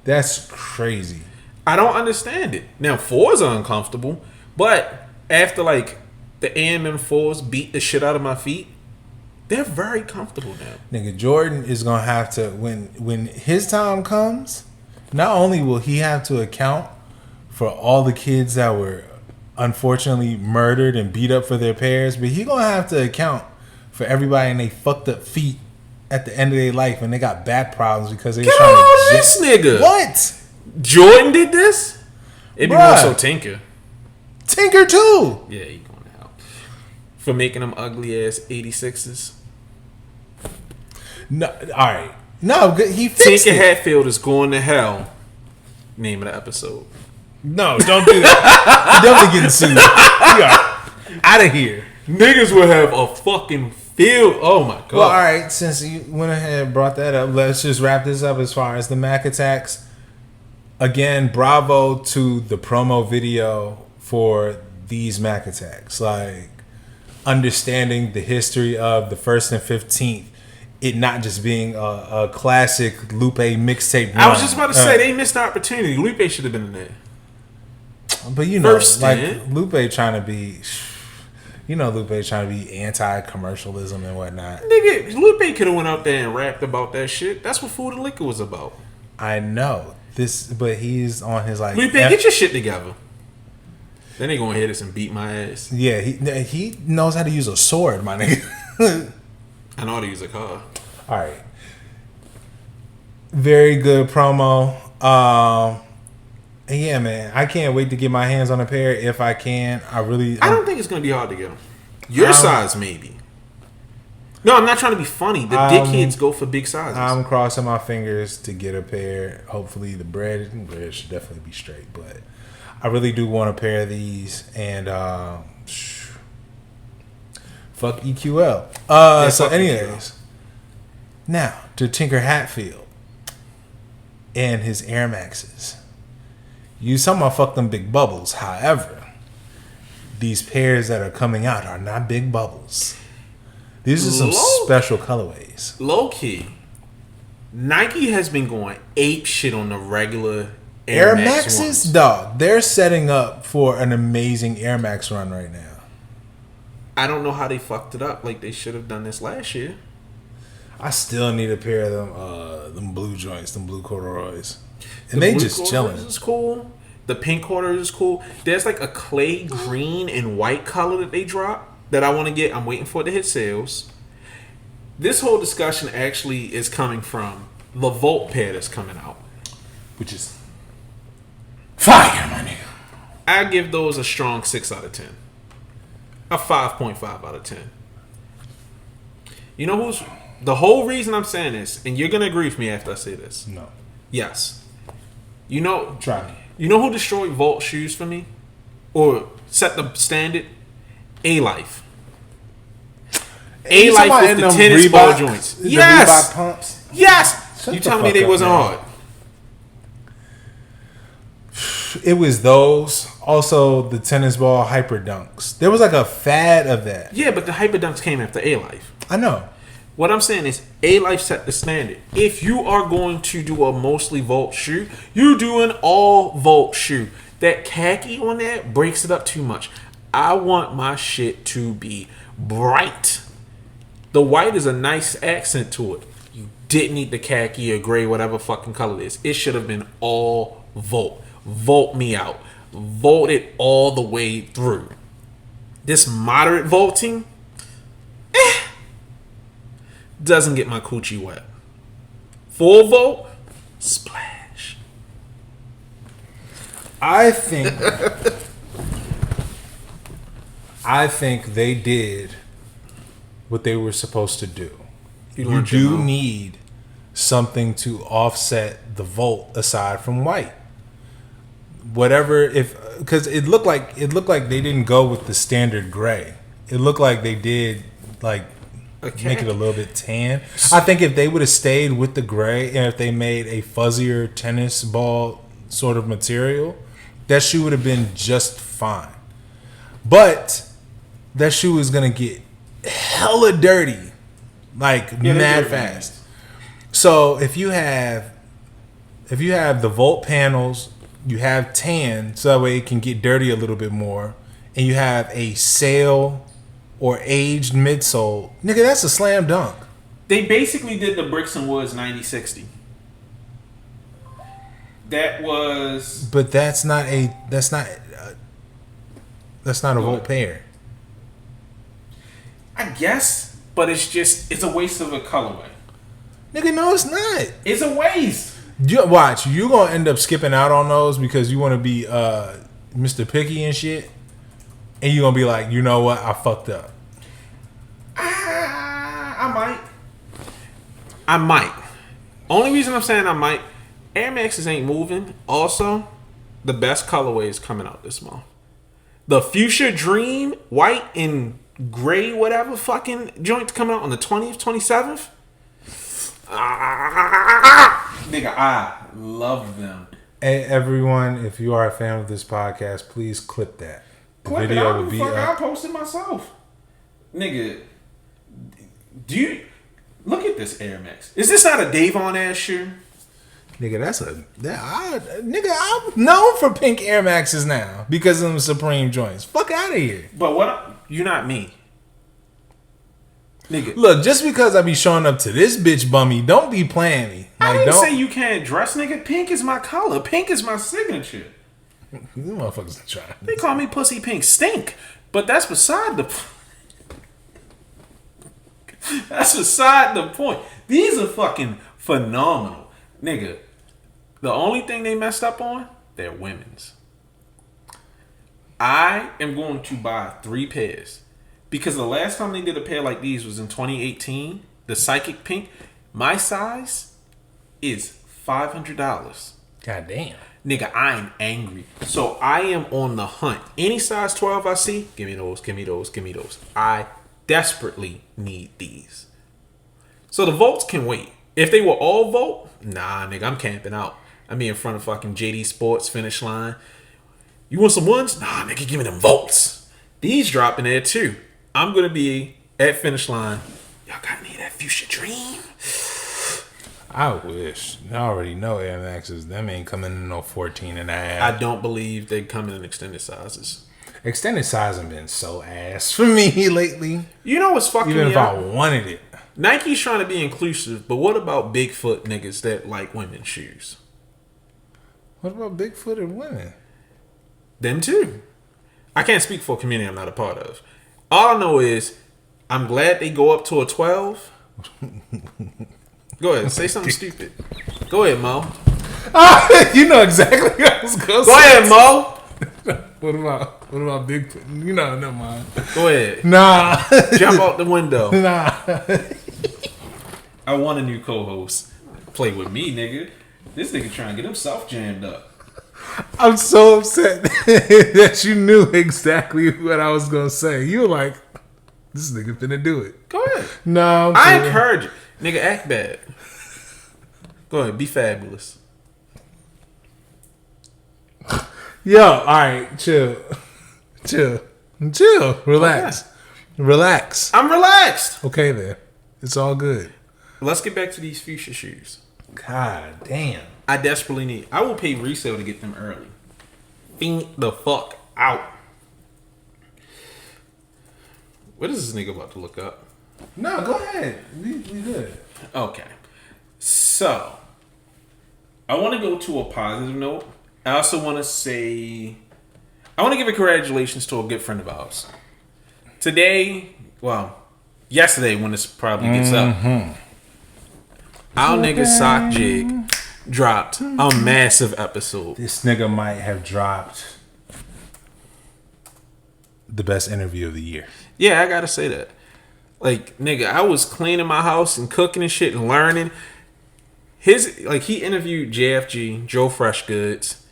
Speaker 2: That's crazy.
Speaker 1: I don't understand it. Now 4s are uncomfortable, but after like the AMM 4s beat the shit out of my feet, they're very comfortable now.
Speaker 2: Nigga, Jordan is gonna have to when his time comes. Not only will he have to account for all the kids that were unfortunately murdered and beat up for their pairs, but he gonna have to account for everybody and they fucked up feet at the end of their life and they got back problems because they were trying to
Speaker 1: this nigga.
Speaker 2: What?
Speaker 1: Jordan did this? It'd be more so Tinker.
Speaker 2: Tinker too.
Speaker 1: Yeah, he going to hell for making them ugly ass 86s.
Speaker 2: No, all right. No, he fixed
Speaker 1: Tinker
Speaker 2: it.
Speaker 1: Hatfield is going to hell. Name of the episode.
Speaker 2: No, don't do that. You're definitely getting sued. We are out of here.
Speaker 1: Niggas will have a fucking field. Oh my god.
Speaker 2: Well, all right. Since you went ahead and brought that up, let's just wrap this up as far as the Mac attacks. Again, bravo to the promo video for these Mac attacks. Like, understanding the history of the 1st and 15th. It not just being a classic Lupe mixtape run.
Speaker 1: I was just about to say, they missed the opportunity. Lupe should have been in there.
Speaker 2: But you know,
Speaker 1: First
Speaker 2: like Lupe trying to be... You know, Lupe trying to be anti-commercialism and whatnot.
Speaker 1: Nigga, Lupe could have went out there and rapped about that shit. That's what Food and Liquor was about.
Speaker 2: I know. But he's on his like...
Speaker 1: Lupe, get your shit together. Then they gonna hit us and beat my ass.
Speaker 2: Yeah, he knows how to use a sword, my nigga.
Speaker 1: I know how to use a car.
Speaker 2: All right. Very good promo. And yeah, man, I can't wait to get my hands on a pair if I can. I
Speaker 1: don't think it's gonna be hard to get them. Your size, maybe. No, I'm not trying to be funny. The dickheads go for big sizes.
Speaker 2: I'm crossing my fingers to get a pair. Hopefully, the bread should definitely be straight. But I really do want a pair of these. And fuck EQL. So, anyways, now to Tinker Hatfield and his Air Maxes. You somehow fuck them big bubbles. However, these pairs that are coming out are not big bubbles. These are some special colorways.
Speaker 1: Low key, Nike has been going ape shit on the regular
Speaker 2: Air Maxes. Dog, they're setting up for an amazing Air Max run right now.
Speaker 1: I don't know how they fucked it up. Like they should have done this last year.
Speaker 2: I still need a pair of them blue joints, them blue corduroys. And they just chilling.
Speaker 1: Is cool. The pink corduroys is cool. There's like a clay green and white color that they drop that I want to get. I'm waiting for it to hit sales. This whole discussion actually is coming from the Volt pair that's coming out,
Speaker 2: which is fire, my nigga.
Speaker 1: I give those a strong 6 out of 10. A 5.5 out of 10. You know who's the whole reason I'm saying this, and you're gonna agree with me after I say this.
Speaker 2: No.
Speaker 1: Yes. You know,
Speaker 2: try me.
Speaker 1: You know who destroyed Volt shoes for me, or set the standard? A-Life. A-Life with the tennis ball joints. Yes.
Speaker 2: Reebok pumps.
Speaker 1: Yes. You tell me they wasn't hard.
Speaker 2: It was those. Also, the tennis ball hyper dunks. There was like a fad of that.
Speaker 1: Yeah, but the hyper dunks came after A-Life.
Speaker 2: I know.
Speaker 1: What I'm saying is, A-Life set the standard. If you are going to do a mostly Volt shoe, you do an all Volt shoe. That khaki on there breaks it up too much. I want my shit to be bright. The white is a nice accent to it. You didn't need the khaki or gray, whatever fucking color it is. It should have been all Volt. Volt me out. Volt it all the way through. This moderate vaulting, doesn't get my coochie wet. Full Volt, splash.
Speaker 2: I think they did what they were supposed to do. You do need something to offset the Volt aside from white. Whatever, because it looked like they didn't go with the standard gray. It looked like they did like make it a little bit tan. I think if they would have stayed with the gray and if they made a fuzzier tennis ball sort of material, that shoe would have been just fine. But that shoe is gonna get hella dirty, like mad fast. So if you have the Volt panels, You have tan, so that way it can get dirty a little bit more. And you have a sail or aged midsole. Nigga, that's a slam dunk.
Speaker 1: They basically did the Bricks and Woods 90-60. That was...
Speaker 2: But that's not a Volt pair.
Speaker 1: I guess, but it's a waste of a colorway.
Speaker 2: Nigga, no, it's not.
Speaker 1: It's a waste.
Speaker 2: Watch, you're gonna end up skipping out on those because you want to be Mr. Picky and shit, and you're gonna be like, you know what, I fucked up.
Speaker 1: I might. Only reason I'm saying I might, Air Maxes ain't moving. Also, the best colorway is coming out this month. The Fuchsia Dream, white and gray, whatever fucking joint coming out on the 20th, 27th. Nigga, I love them.
Speaker 2: Hey, everyone, if you are a fan of this podcast, please clip that. The video will be up.
Speaker 1: I posted myself. Nigga, do you look at this Air Max? Is this not a Davon ass shoe?
Speaker 2: Nigga, I'm known for pink Air Maxes now because of them Supreme joints. Fuck out of here.
Speaker 1: But you're not me. Nigga.
Speaker 2: Look, just because I be showing up to this bitch bummy, don't be playing me.
Speaker 1: Like, I didn't say you can't dress, nigga. Pink is my color. Pink is my signature.
Speaker 2: These motherfuckers are trying.
Speaker 1: They call me Pussy Pink Stink. But that's beside the point. These are fucking phenomenal. Nigga, the only thing they messed up on, they're women's. I am going to buy 3 pairs. Because the last time they did a pair like these was in 2018. The Psychic Pink. My size is $500.
Speaker 2: God damn.
Speaker 1: Nigga, I am angry. So I am on the hunt. Any size 12 I see, give me those, give me those, give me those. I desperately need these. So the Volts can wait. If they were all Volt, nah, nigga, I'm camping out. I'm in front of fucking JD Sports finish line. You want some ones? Nah, nigga, give me them Volts. These dropping there too. I'm gonna be at finish line. Y'all got me that Fuchsia Dream.
Speaker 2: I wish. I already know Air Maxes. Them ain't coming in no 14 and a half.
Speaker 1: I don't believe they come in extended sizes.
Speaker 2: Extended size have been so ass for me lately.
Speaker 1: You know what's fucking
Speaker 2: even
Speaker 1: me
Speaker 2: if
Speaker 1: up?
Speaker 2: I wanted it.
Speaker 1: Nike's trying to be inclusive, but what about Bigfoot niggas that like women's shoes?
Speaker 2: What about Bigfooted women?
Speaker 1: Them too. I can't speak for a community I'm not a part of. All I know is I'm glad they go up to a 12. Go ahead, say something stupid. Go ahead, Mo.
Speaker 2: You know exactly what I was going to say.
Speaker 1: Go ahead, Mo.
Speaker 2: What about Bigfoot? You know, never mind.
Speaker 1: Go ahead.
Speaker 2: Nah.
Speaker 1: Jump out the window.
Speaker 2: Nah.
Speaker 1: I want a new co-host. Play with me, nigga. This nigga trying to get himself jammed up.
Speaker 2: I'm so upset that you knew exactly what I was going to say. You were like, this nigga finna do it.
Speaker 1: Go ahead.
Speaker 2: No.
Speaker 1: I encourage you. Nigga, act bad. Go ahead. Be fabulous.
Speaker 2: Yo, all right. Chill. Relax.
Speaker 1: Okay.
Speaker 2: Relax.
Speaker 1: I'm relaxed.
Speaker 2: Okay, then. It's all good.
Speaker 1: Let's get back to these Fuchsia shoes.
Speaker 2: God damn.
Speaker 1: I desperately need. I will pay resale to get them early. Fiend the fuck out. What is this nigga about to look up?
Speaker 2: No, go ahead. We good.
Speaker 1: Okay. So, I want to go to a positive note. I also want to say, I want to give a congratulations to a good friend of ours. Yesterday when this probably gets up, our nigga Sock Jig dropped a massive episode.
Speaker 2: This nigga might have dropped the best interview of the year.
Speaker 1: Yeah, I gotta say that. Like, nigga, I was cleaning my house and cooking and shit and learning. He interviewed JFG, Joe Fresh Goods,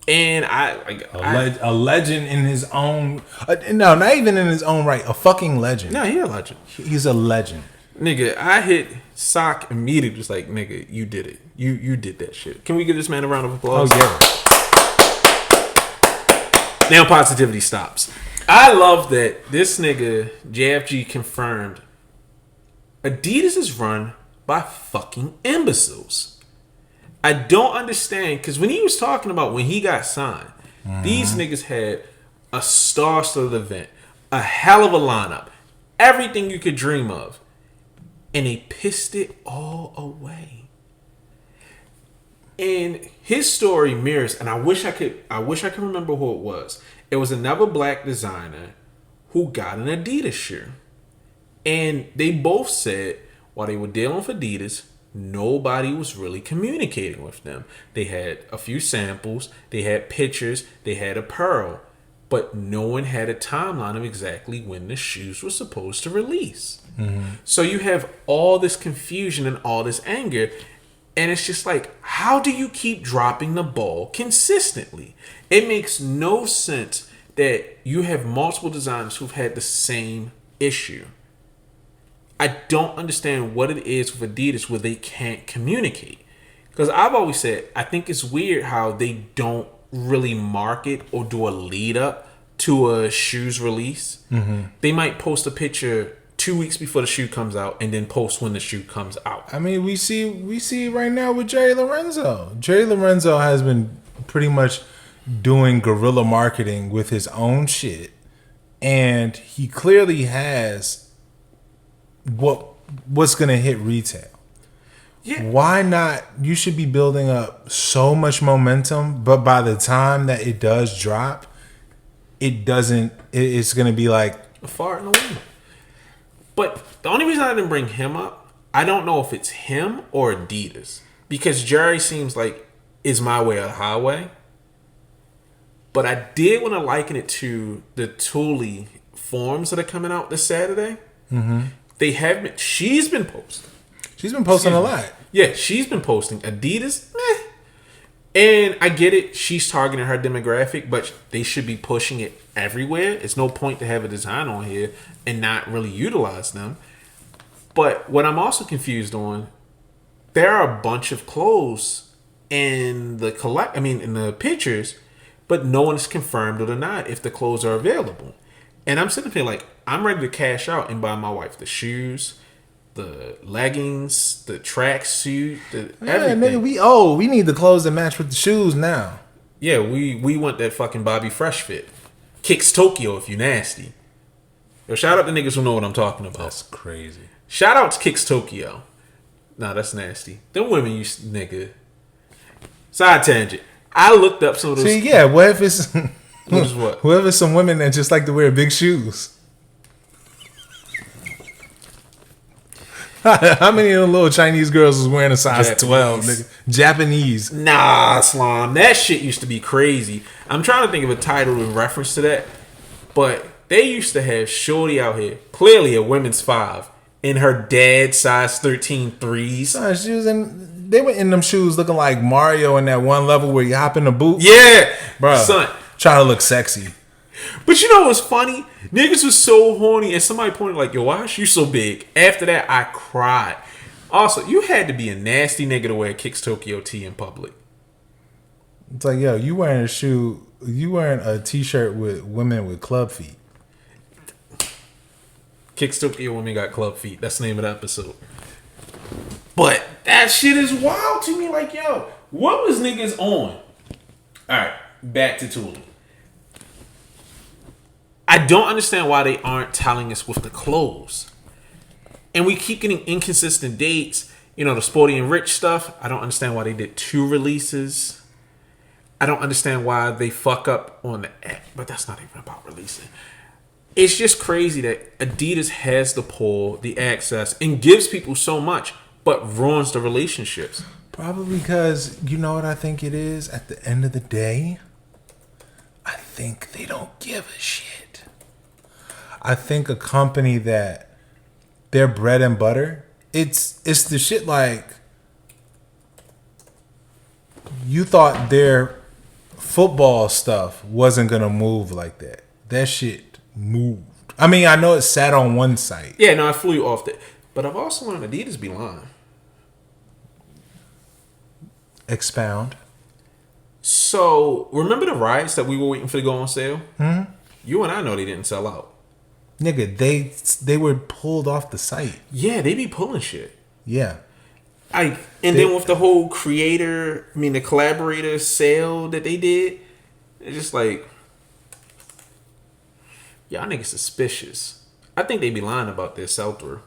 Speaker 1: and
Speaker 2: a legend in his own. No, not even in his own right. A fucking legend.
Speaker 1: No, he's a legend.
Speaker 2: He's a legend.
Speaker 1: Nigga, I hit Sock immediately. Just like, nigga, you did it. You did that shit. Can we give this man a round of applause?
Speaker 2: Oh yeah.
Speaker 1: Now positivity stops. I love that this nigga JFG confirmed Adidas is run by fucking imbeciles. I don't understand, because when he was talking about when he got signed, these niggas had a star-studded event, a hell of a lineup, everything you could dream of, and they pissed it all away. And his story mirrors, and I wish I could remember who it was. It was another black designer who got an Adidas shoe, and they both said while they were dealing with Adidas, nobody was really communicating with them. They had a few samples, they had pictures, they had apparel, but no one had a timeline of exactly when the shoes were supposed to release. So you have all this confusion and all this anger, and it's just like, how do you keep dropping the ball consistently? It makes no sense that you have multiple designers who've had the same issue. I don't understand what it is with Adidas where they can't communicate. Because I've always said, I think it's weird how they don't really market or do a lead up to a shoe's release. They might post a picture 2 weeks before the shoe comes out and then post when the shoe comes out.
Speaker 2: I mean, we see right now with Jerry Lorenzo. Jerry Lorenzo has been pretty much doing guerrilla marketing with his own shit. And he clearly has what's gonna hit retail.
Speaker 1: Yeah.
Speaker 2: Why not? You should be building up so much momentum, but by the time that it does drop, it doesn't. It's gonna be like
Speaker 1: a fart in the wind. But the only reason I didn't bring him up, I don't know if it's him or Adidas, because Jerry seems like is my way or the highway. But I did want to liken it to the Thule forms that are coming out this Saturday. They have been. She's been posting.
Speaker 2: She's been posting a lot.
Speaker 1: Yeah, she's been posting. Adidas, meh. And I get it. She's targeting her demographic, but they should be pushing it everywhere. It's no point to have a design on here and not really utilize them. But what I'm also confused on, there are a bunch of clothes in the in the pictures, but no one has confirmed or denied if the clothes are available. And I'm sitting here like, I'm ready to cash out and buy my wife the shoes, the leggings, the tracksuit, everything.
Speaker 2: Nigga, we need the clothes that match with the shoes now.
Speaker 1: Yeah, we want that fucking Bobby Fresh fit. Kiks TYO if you nasty. Yo, shout out to niggas who know what I'm talking about.
Speaker 2: That's crazy.
Speaker 1: Shout out to Kiks TYO. Nah, that's nasty. Them women, you nigga. Side tangent. I looked up some of those.
Speaker 2: See, yeah, what if it's
Speaker 1: what is what?
Speaker 2: What if it's some women that just like to wear big shoes? How many of the little Chinese girls was wearing a size
Speaker 1: Japanese.
Speaker 2: 12, nigga? Japanese.
Speaker 1: Nah, Slime. That shit used to be crazy. I'm trying to think of a title in reference to that. But they used to have Shorty out here, clearly a women's 5, in her dad size 13 threes.
Speaker 2: Son, she was in, they were in them shoes looking like Mario in that one level where you hop in the boot.
Speaker 1: Yeah.
Speaker 2: Bro.
Speaker 1: Son.
Speaker 2: Trying to look sexy.
Speaker 1: But you know what's funny? Niggas was so horny and somebody pointed like, yo, why is you so big? After that, I cried. Also, you had to be a nasty nigga to wear Kiks TYO tee in public.
Speaker 2: It's like, yo, you wearing a t-shirt with women with club feet.
Speaker 1: Kiks TYO women got club feet. That's the name of the episode. But that shit is wild to me. Like, yo, what was niggas on? Alright, back to Thule. I don't understand why they aren't telling us with the clothes. And we keep getting inconsistent dates. You know, the Sporty and Rich stuff. I don't understand why they did 2 releases. I don't understand why they fuck up on the app. But that's not even about releasing. It's just crazy that Adidas has the pull, the access, and gives people so much, but ruins the relationships.
Speaker 2: Probably because, you know what I think it is? At the end of the day, I think they don't give a shit. I think a company that their bread and butter, it's the shit like you thought their football stuff wasn't gonna move like that. That shit moved. I mean, I know it sat on one site.
Speaker 1: Yeah, no, I flew off that. But I've also learned Adidas be lying.
Speaker 2: Expound.
Speaker 1: So, remember the riots that we were waiting for to go on sale?
Speaker 2: Mm-hmm.
Speaker 1: You and I know they didn't sell out.
Speaker 2: Nigga, they were pulled off the site.
Speaker 1: Yeah, they be pulling shit.
Speaker 2: Yeah.
Speaker 1: Then with the whole the collaborator sale that they did, it's just like, y'all niggas suspicious. I think they be lying about their sell through.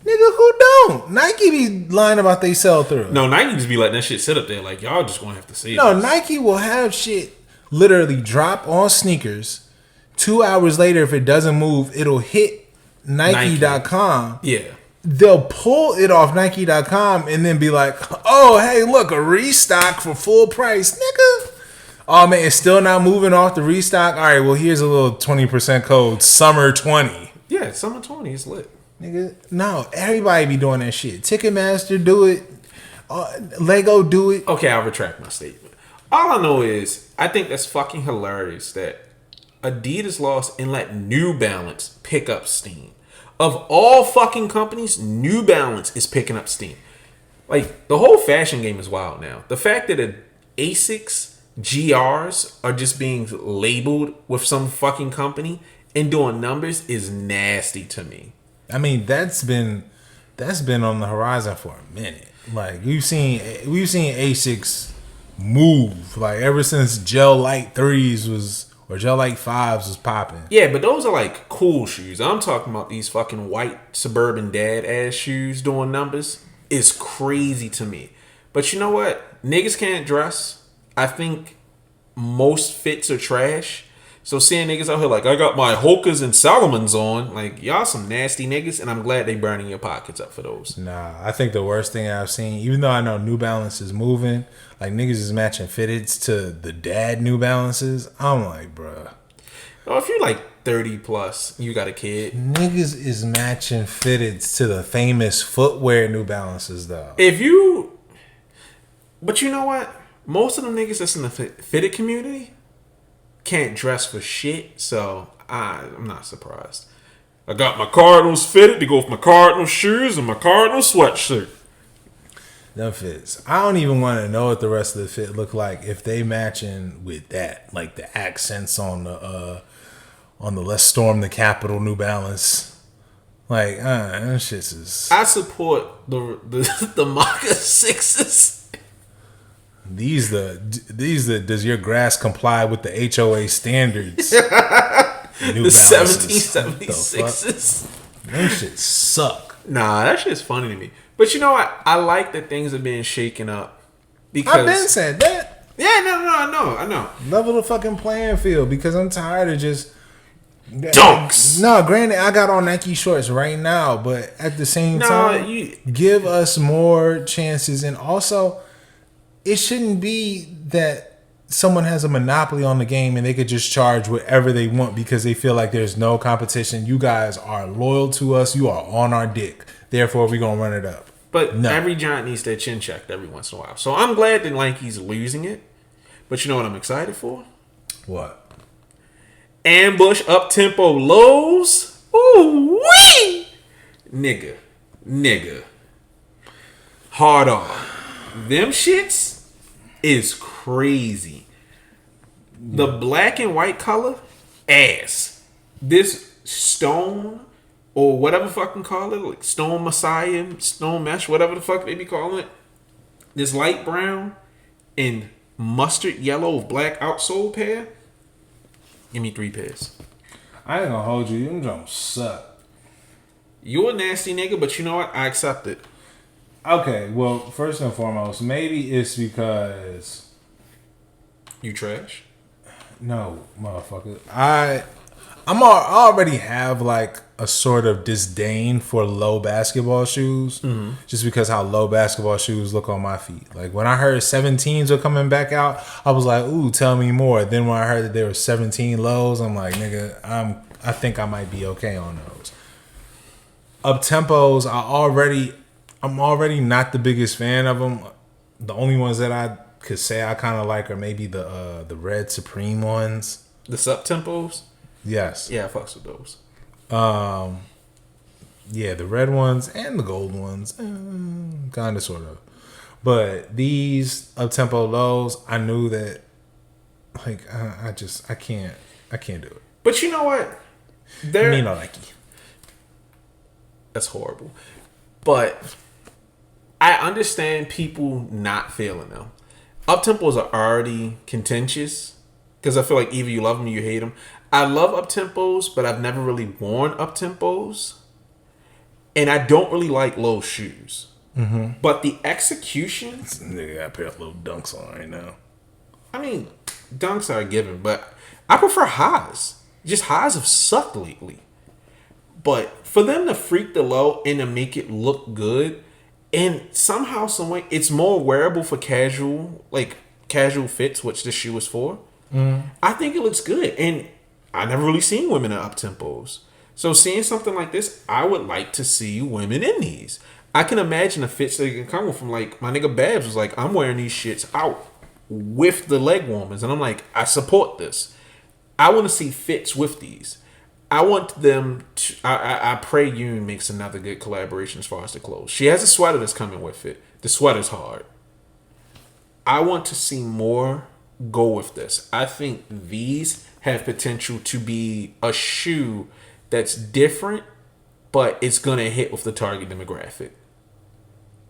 Speaker 2: Nigga, who don't? Nike be lying about they sell through.
Speaker 1: No, Nike just be letting that shit sit up there. Like, y'all just gonna have to see.
Speaker 2: No, Nike will have shit literally drop on sneakers. 2 hours later, if it doesn't move, it'll hit Nike.com.
Speaker 1: Yeah.
Speaker 2: They'll pull it off Nike.com and then be like, oh, hey, look, a restock for full price. Nigga. Oh, man, it's still not moving off the restock. All right, well, here's a little 20% code, summer 20.
Speaker 1: Yeah, summer 20 is lit.
Speaker 2: Nigga, no, everybody be doing that shit. Ticketmaster do it. Lego do it.
Speaker 1: Okay, I'll retract my statement. All I know is I think that's fucking hilarious that Adidas lost and let New Balance pick up steam. Of all fucking companies, New Balance is picking up steam. Like, the whole fashion game is wild now. The fact that Asics GRs are just being labeled with some fucking company and doing numbers is nasty to me.
Speaker 2: I mean, that's been on the horizon for a minute. Like, we've seen Asics move, like, ever since Gel Light 3s or Gel Light 5s was popping.
Speaker 1: Yeah, but those are like cool shoes. I'm talking about these fucking white suburban dad ass shoes doing numbers. It's crazy to me. But you know what? Niggas can't dress. I think most fits are trash. So seeing niggas out here like, I got my Hokas and Salomons on, like, y'all some nasty niggas, and I'm glad they burning your pockets up for those.
Speaker 2: Nah, I think the worst thing I've seen, even though I know New Balance is moving, like, niggas is matching fitteds to the dad New Balances. I'm like, bruh.
Speaker 1: Oh, if you're like 30 plus, you got a kid.
Speaker 2: Niggas is matching fitteds to the famous footwear New Balances, though.
Speaker 1: But you know what? Most of them niggas that's in the fitted community can't dress for shit, so I'm not surprised. I got my Cardinals fitted to go with my Cardinals shoes and my Cardinals sweatshirt.
Speaker 2: Them fits. I don't even want to know what the rest of the fit look like if they matching with that, like the accents on the Let's Storm the Capitol New Balance. Like, that shit's is.
Speaker 1: I support the Maka 6s.
Speaker 2: These does your grass comply with the HOA standards?
Speaker 1: The 1776s.
Speaker 2: Them shit suck.
Speaker 1: Nah, that shit's funny to me. But you know what? I like that things are being shaken up. Because
Speaker 2: I've been said that.
Speaker 1: Yeah, no, I know.
Speaker 2: Level the fucking playing field because I'm tired of just
Speaker 1: dunks.
Speaker 2: No, granted, I got on Nike shorts right now, but at the same time, give us more chances. And also, it shouldn't be that someone has a monopoly on the game and they could just charge whatever they want because they feel like there's no competition. You guys are loyal to us. You are on our dick. Therefore, we're going to run it up.
Speaker 1: But every giant needs their chin checked every once in a while. So I'm glad that Nike's losing it. But you know what I'm excited for?
Speaker 2: What?
Speaker 1: Ambush up-tempo lows. Ooh, wee! Nigga. Hard on. Them shits is crazy. The black and white color, ass. This stone or whatever fucking call it, like stone messiah, stone mesh, whatever the fuck they be calling it. This light brown and mustard yellow with black outsole pair. Give me 3 pairs.
Speaker 2: I ain't gonna hold you. Them don't suck.
Speaker 1: You're a nasty nigga, but you know what? I accept it.
Speaker 2: Okay, well, first and foremost, maybe it's because
Speaker 1: you trash.
Speaker 2: No, motherfucker. I already have like a sort of disdain for low basketball shoes, just because how low basketball shoes look on my feet. Like when I heard 17s were coming back out, I was like, "Ooh, tell me more." Then when I heard that there were 17 lows, I'm like, "Nigga, I think I might be okay on those." Up tempos, I'm already not the biggest fan of them. The only ones that I could say I kind of like are maybe the red Supreme ones.
Speaker 1: The sub tempos?
Speaker 2: Yes.
Speaker 1: Yeah, I fucks with those.
Speaker 2: Yeah, the red ones and the gold ones, kind of, sort of. But these up tempo lows, I knew that, like, I can't do it.
Speaker 1: But you know what?
Speaker 2: Nike.
Speaker 1: That's horrible. But I understand people not feeling them. Up tempos are already contentious because I feel like either you love them or you hate them. I love up tempos, but I've never really worn up tempos, and I don't really like low shoes. Mm-hmm. But the execution,
Speaker 2: nigga got a pair of little dunks on right now.
Speaker 1: I mean, dunks are a given, but I prefer highs. Just highs have sucked lately. But for them to freak the low and to make it look good, and somehow, some way, it's more wearable for casual fits, which this shoe is for. I think it looks good, and I never really seen women in up tempos. So seeing something like this, I would like to see women in these. I can imagine the fits that can come from, like, my nigga Babs was like, I'm wearing these shits out with the leg warmers, and I'm like, I support this. I want to see fits with these. I want them to. I pray Yoon makes another good collaboration as far as the clothes. She has a sweater that's coming with it. The sweater's hard. I want to see more go with this. I think these have potential to be a shoe that's different, but it's going to hit with the target demographic.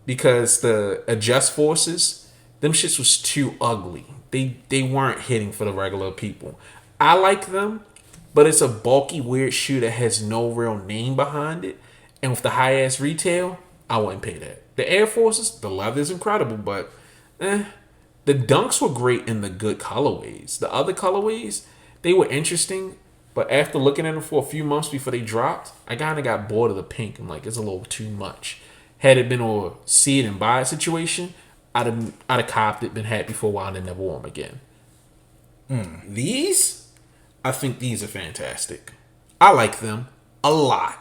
Speaker 1: Because the Adjust Forces, them shits was too ugly. They weren't hitting for the regular people. I like them, but it's a bulky, weird shoe that has no real name behind it. And with the high-ass retail, I wouldn't pay that. The Air Forces, the leather is incredible, but the dunks were great in the good colorways. The other colorways, they were interesting, but after looking at them for a few months before they dropped, I kind of got bored of the pink. I'm like, it's a little too much. Had it been a see it and buy it situation, I'd have copped it, been happy for a while, and then never wore them again. These... I think these are fantastic. I like them a lot.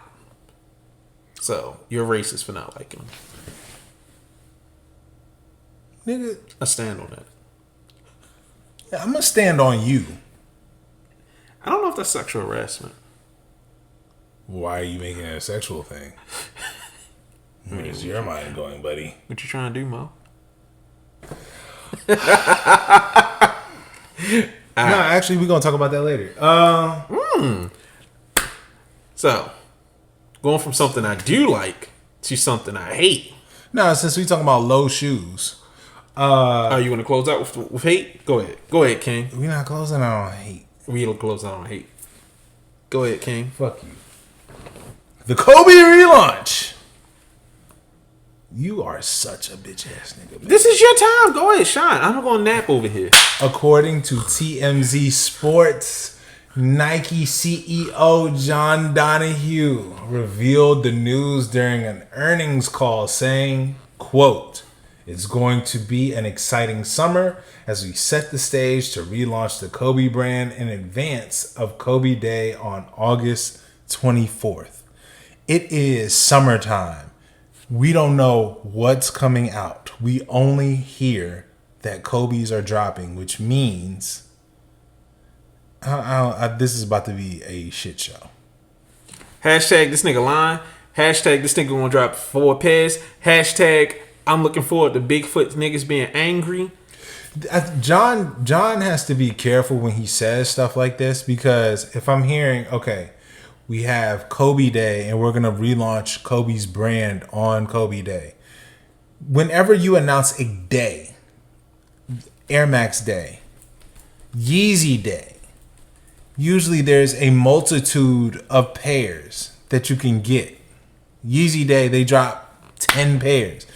Speaker 1: So, you're racist for not liking them.
Speaker 2: Nigga.
Speaker 1: I stand on that.
Speaker 2: Yeah, I'm going to stand on you.
Speaker 1: I don't know if that's sexual harassment.
Speaker 2: Why are you making it a sexual thing? Where's your mind going, buddy?
Speaker 1: What you trying to do, Mo?
Speaker 2: No, actually, we're going to talk about that later.
Speaker 1: So, going from something I do like to something I hate.
Speaker 2: No, since we talking about low shoes.
Speaker 1: Are you going to close out with hate? Go ahead. Go ahead, King.
Speaker 2: We're not closing out on hate.
Speaker 1: We'll close out on hate. Go ahead, King.
Speaker 2: Fuck you. The Kobe relaunch. You are such a bitch ass nigga. Man.
Speaker 1: This is your time. Go ahead, shine. I'm going to nap over here.
Speaker 2: According to TMZ Sports, Nike CEO John Donahue revealed the news during an earnings call saying, quote, "It's going to be an exciting summer as we set the stage to relaunch the Kobe brand in advance of Kobe Day on August 24th. It is summertime. We don't know what's coming out. We only hear that Kobe's are dropping, which means this is about to be a shit show.
Speaker 1: Hashtag this nigga lying. Hashtag this nigga gonna drop 4 pairs. Hashtag I'm looking forward to Bigfoot niggas being angry.
Speaker 2: John has to be careful when he says stuff like this, because if I'm hearing, okay, we have Kobe Day and we're going to relaunch Kobe's brand on Kobe Day. Whenever you announce a day, Air Max Day, Yeezy Day, usually there's a multitude of pairs that you can get. Yeezy Day, they drop 10 pairs.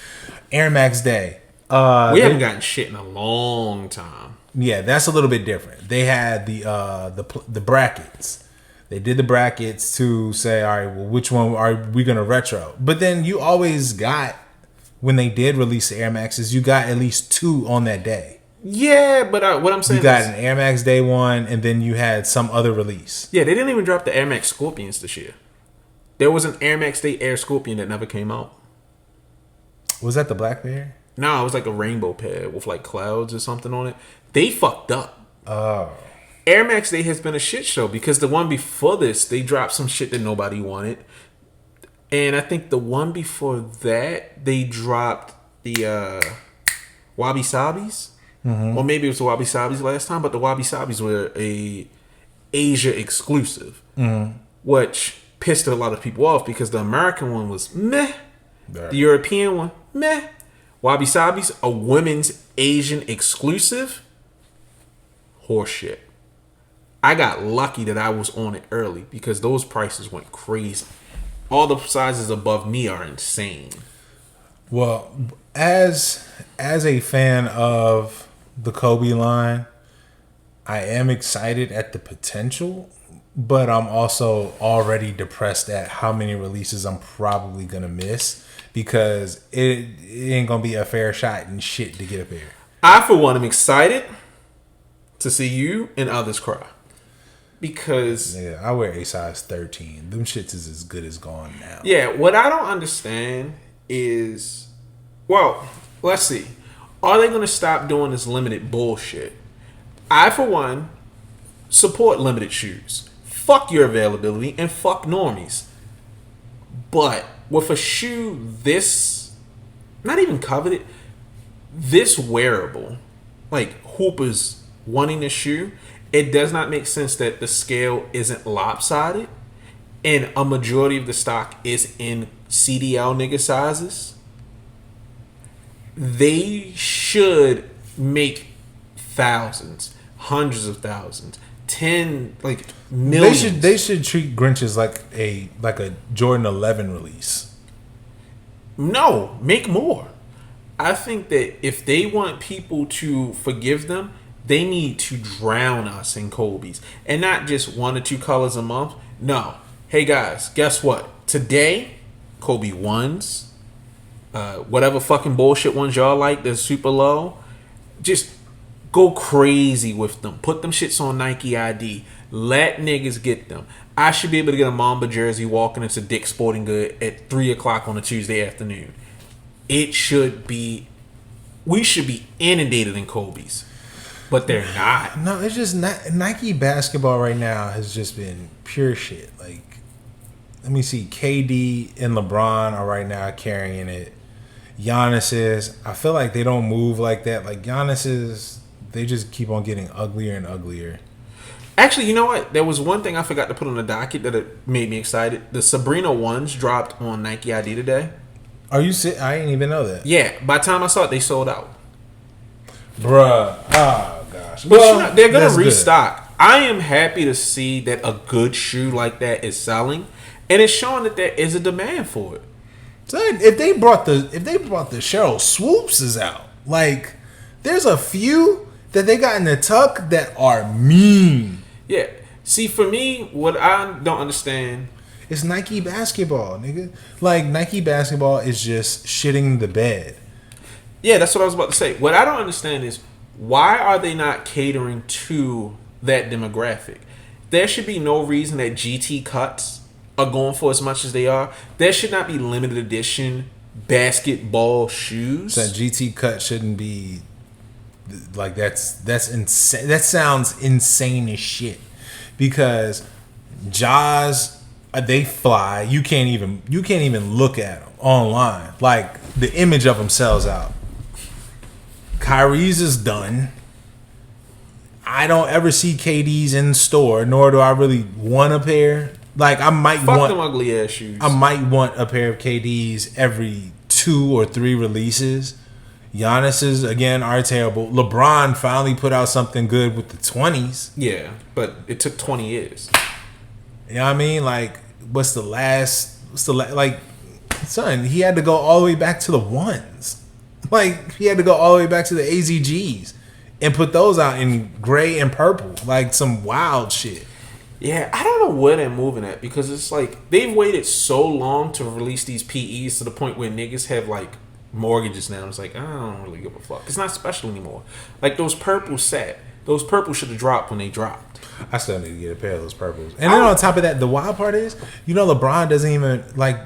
Speaker 2: Air Max Day.
Speaker 1: We haven't gotten shit in a long time.
Speaker 2: Yeah, that's a little bit different. They had the brackets. They did the brackets to say, all right, well, which one are we going to retro? But then you always got, when they did release the Air Maxes, you got at least 2 on that day.
Speaker 1: Yeah, but what I'm saying
Speaker 2: is, you got an Air Max Day 1, and then you had some other release.
Speaker 1: Yeah, they didn't even drop the Air Max Scorpions this year. There was an Air Max Day Air Scorpion that never came out.
Speaker 2: Was that the black pair?
Speaker 1: No, it was like a rainbow pair with like clouds or something on it. They fucked up.
Speaker 2: Oh.
Speaker 1: Air Max Day has been a shit show because the one before this, they dropped some shit that nobody wanted. And I think the one before that, they dropped the Wabi Sabis. Mm-hmm. Or maybe it was the Wabi Sabis last time, but the Wabi Sabis were a Asia exclusive. Mm-hmm. Which pissed a lot of people off because the American one was meh. Right. The European one, meh. Wabi Sabi's a women's Asian exclusive. Horseshit. I got lucky that I was on it early because those prices went crazy. All the sizes above me are insane.
Speaker 2: Well, as a fan of the Kobe line, I am excited at the potential, but I'm also already depressed at how many releases I'm probably gonna miss because it ain't gonna be a fair shot and shit to get a pair.
Speaker 1: I, for one, am excited to see you and others cry. Because
Speaker 2: I wear a size 13. Them shits is as good as gone now.
Speaker 1: Yeah, what I don't understand is, well, let's see. Are they going to stop doing this limited bullshit? I, for one, support limited shoes. Fuck your availability and fuck normies. But with a shoe this, not even coveted, this wearable, like hoopers wanting a shoe, it does not make sense that the scale isn't lopsided and a majority of the stock is in CDL nigga sizes. They should make thousands, hundreds of thousands, millions.
Speaker 2: They should treat Grinches like a Jordan 11 release.
Speaker 1: No, make more. I think that if they want people to forgive them, they need to drown us in Kobe's. And not just 1 or 2 colors a month. No. Hey guys, guess what? Today, Kobe 1s, whatever fucking bullshit ones y'all like, they're super low. Just go crazy with them. Put them shits on Nike ID. Let niggas get them. I should be able to get a Mamba jersey walking into Dick's Sporting Good at 3 o'clock on a Tuesday afternoon. We should be inundated in Kobe's. But they're not.
Speaker 2: No, it's just not. Nike basketball right now has just been pure shit. Like, let me see. KD and LeBron are right now carrying it. Giannis is. I feel like they don't move like that. Like, Giannis is. They just keep on getting uglier and uglier.
Speaker 1: Actually, you know what? There was one thing I forgot to put on the docket that it made me excited. The Sabrina 1s dropped on Nike ID today.
Speaker 2: Are you I didn't even know that.
Speaker 1: Yeah. By the time I saw it, they sold out.
Speaker 2: Bruh. Oh, gosh.
Speaker 1: But well, they're going to restock. Good. I am happy to see that a good shoe like that is selling. And it's showing that there is a demand for it.
Speaker 2: So if they brought the Cheryl Swoopses out, like, there's a few that they got in the tuck that are mean.
Speaker 1: Yeah. See, for me, what I don't understand,
Speaker 2: it's Nike basketball, nigga. Like, Nike basketball is just shitting the bed.
Speaker 1: Yeah, that's what I was about to say. What I don't understand is why are they not catering to that demographic? There should be no reason that GT cuts are going for as much as they are. There should not be limited edition basketball shoes.
Speaker 2: So GT cut shouldn't be like that's insane. That sounds insane as shit. Because Jaws, they fly. You can't even look at them online. Like, the image of them sells out. Kyrie's is done. I don't ever see KD's in store, nor do I really want a pair. Like, I might want
Speaker 1: them ugly ass shoes.
Speaker 2: I might want a pair of KD's every 2 or 3 releases. Giannis's again are terrible. LeBron finally put out something good with the 20s.
Speaker 1: Yeah, but it took 20 years.
Speaker 2: You know what I mean? Like, like, son, he had to go all the way back to the 1s. Like, he had to go all the way back to the AZGs and put those out in gray and purple. Like, some wild shit.
Speaker 1: Yeah, I don't know where they're moving at because it's like they've waited so long to release these PEs to the point where niggas have like mortgages now. It's like, I don't really give a fuck. It's not special anymore. Like, those purples sat. Those purples should have dropped when they dropped.
Speaker 2: I still need to get a pair of those purples. And then on top of that, the wild part is, LeBron doesn't even, like,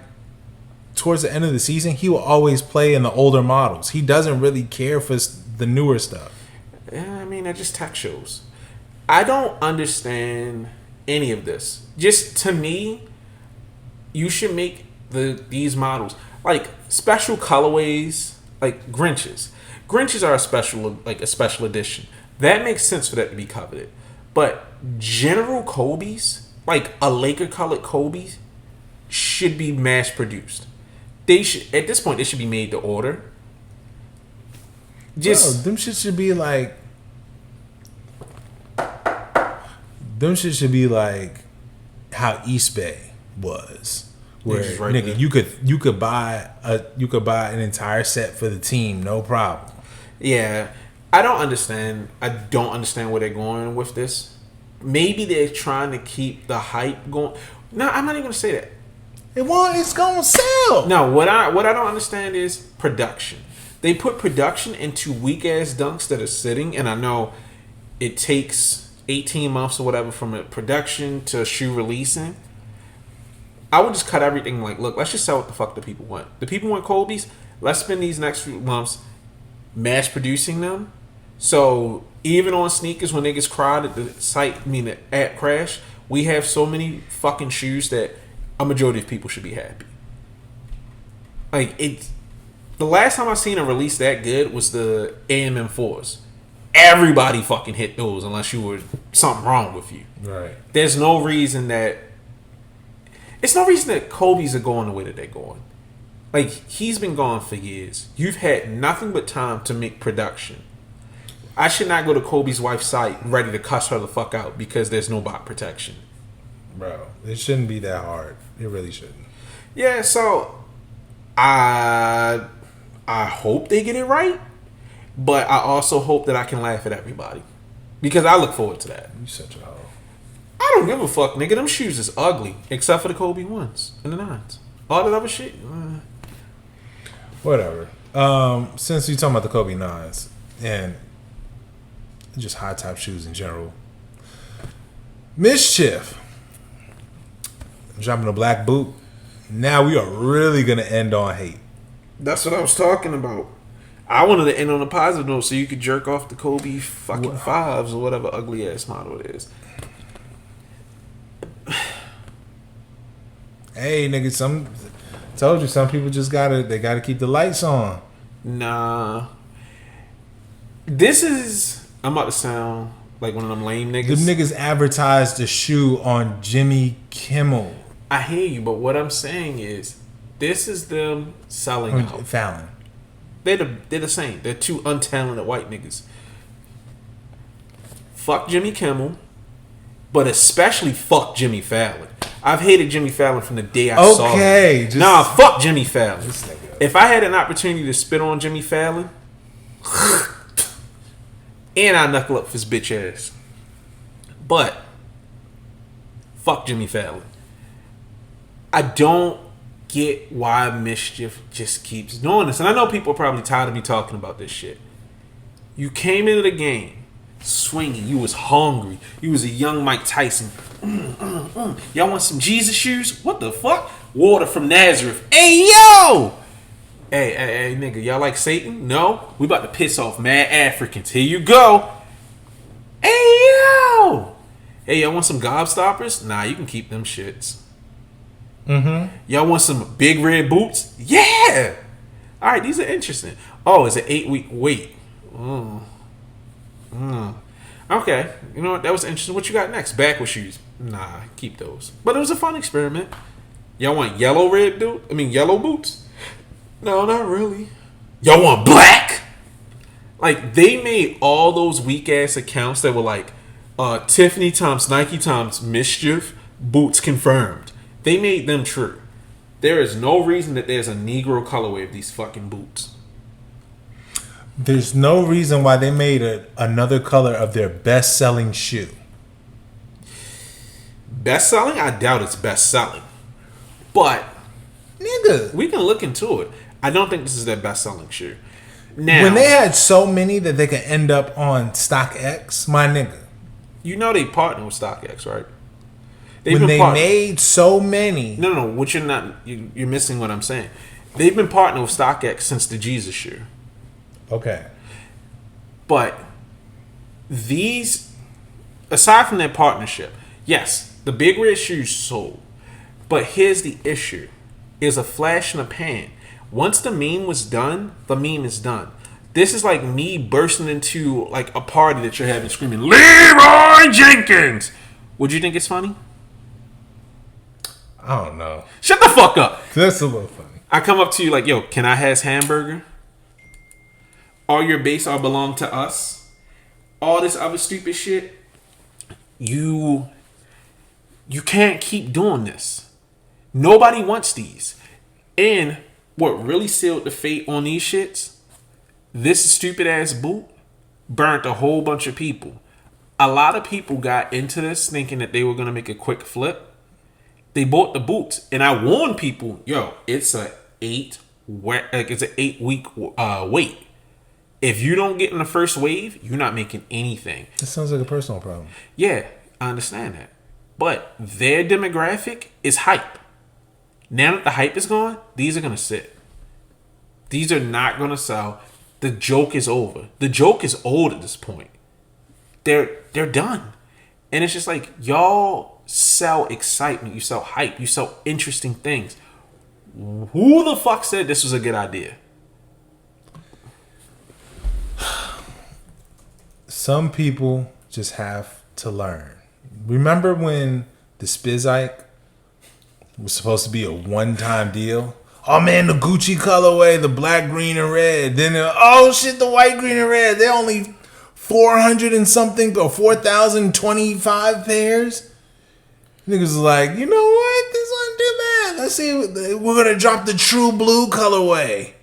Speaker 2: towards the end of the season, he will always play in the older models. He doesn't really care for the newer stuff.
Speaker 1: Yeah, I mean, they're just tech shows. I don't understand any of this. Just, to me, you should make these models like special colorways, like Grinches. Grinches are a special edition. That makes sense for that to be coveted. But general Kobe's, like a Laker colored Kobe's, should be mass produced. They should, at this point, they should be made to order. Just
Speaker 2: them shit should be like. Them shit should be like how East Bay was, where
Speaker 1: right
Speaker 2: nigga you could buy an entire set for the team, no problem.
Speaker 1: Yeah, I don't understand. I don't understand where they're going with this. Maybe they're trying to keep the hype going. No, I'm not even gonna say that.
Speaker 2: It's gonna sell.
Speaker 1: No, what I don't understand is production. They put production into weak ass dunks that are sitting, and I know it takes 18 months or whatever from a production to a shoe releasing. I would just cut everything like, look, let's just sell what the fuck the people want. The people want Kobe's. Let's spend these next few months mass producing them. So even on sneakers, when niggas cried at the site, the app crash, we have so many fucking shoes that a majority of people should be happy. Like, the last time I seen a release that good was the AMM4s. Everybody fucking hit those unless you were something wrong with you.
Speaker 2: Right.
Speaker 1: There's no reason that Kobe's are going the way that they're going. Like, he's been gone for years. You've had nothing but time to make production. I should not go to Kobe's wife's site ready to cuss her the fuck out because there's no bot protection.
Speaker 2: Bro, it shouldn't be that hard. It really shouldn't.
Speaker 1: Yeah, so I hope they get it right. But I also hope that I can laugh at everybody. Because I look forward to that.
Speaker 2: You such a hoe.
Speaker 1: I don't give a fuck, nigga. Them shoes is ugly. Except for the Kobe 1s and the 9s. All that other shit.
Speaker 2: Whatever. Since you talking about the Kobe 9s and just high top shoes in general. MSCFH. Dropping a black boot. Now we are really going to end on hate.
Speaker 1: That's what I was talking about. I wanted to end on a positive note so you could jerk off the Kobe fucking 5s or whatever ugly ass model it is.
Speaker 2: Hey, nigga, told you some people just gotta keep the lights on.
Speaker 1: Nah. I'm about to sound like one of them lame niggas.
Speaker 2: Them niggas advertised the shoe on Jimmy Kimmel.
Speaker 1: I hear you, but what I'm saying is, this is them selling out.
Speaker 2: Fallon.
Speaker 1: They're the same. They're two untalented white niggas. Fuck Jimmy Kimmel, but especially fuck Jimmy Fallon. I've hated Jimmy Fallon from the day I saw him. Fuck Jimmy Fallon. If I had an opportunity to spit on Jimmy Fallon, and I knuckle up his bitch ass. But fuck Jimmy Fallon. I don't get why MSCFH just keeps doing this. And I know people are probably tired of me talking about this shit. You came into the game swinging. You was hungry. You was a young Mike Tyson. Y'all want some Jesus shoes? What the fuck? Water from Nazareth. Hey, yo! Hey, nigga, y'all like Satan? No? We about to piss off mad Africans. Here you go. Hey, yo! Hey, y'all want some gobstoppers? Nah, you can keep them shits.
Speaker 2: Mm-hmm.
Speaker 1: Y'all want some big red boots? Yeah! Alright, these are interesting. Oh, it's an 8-week wait. Okay, you know what? That was interesting. What you got next? Backward shoes? Nah, keep those. But it was a fun experiment. Y'all want yellow boots? No, not really. Y'all want black? Like, they made all those weak ass accounts that were like Tiffany times Nike times MSCFH boots confirmed. They made them true. There is no reason that there's a Negro colorway of these fucking boots.
Speaker 2: There's no reason why they made another color of their best-selling shoe.
Speaker 1: Best-selling? I doubt it's best-selling. But,
Speaker 2: nigga,
Speaker 1: we can look into it. I don't think this is their best-selling shoe. Now,
Speaker 2: when they had so many that they could end up on StockX, my nigga.
Speaker 1: You know they partner with StockX, right?
Speaker 2: When they made so many.
Speaker 1: No. What you're missing what I'm saying. They've been partnering with StockX since the Jesus shoe.
Speaker 2: Okay.
Speaker 1: But these, aside from their partnership, yes, the big red shoes sold. But here's the issue. Is a flash in the pan. Once the meme was done, the meme is done. This is like me bursting into like a party that you're having screaming, Leroy Jenkins! Would you think it's funny?
Speaker 2: I don't know.
Speaker 1: Shut the fuck up.
Speaker 2: That's a little funny.
Speaker 1: I come up to you like, yo, can I have hamburger? all your base all belong to us, all this other stupid shit, you can't keep doing this. Nobody wants these. And what really sealed the fate on these shits, this stupid ass boot burnt a whole bunch of people. A lot of people got into this thinking that they were going to make a quick flip. They bought the boots. And I warned people, yo, it's an 8 week wait. If you don't get in the first wave, you're not making anything.
Speaker 2: That sounds like a personal problem.
Speaker 1: Yeah, I understand that. But their demographic is hype. Now that the hype is gone, these are going to sit. These are not going to sell. The joke is over. The joke is old at this point. They're done. And it's just like, y'all sell excitement. You sell hype. You sell interesting things. Who the fuck said this was a good idea?
Speaker 2: Some people just have to learn. Remember when the Spizike was supposed to be a one-time deal? Oh man, the Gucci colorway, the black, green, and red. Then oh shit, the white, green, and red. They're only 400 and something or 4,025 pairs. Niggas was like, you know what? This wasn't too bad. Let's see. We're gonna drop the true blue colorway.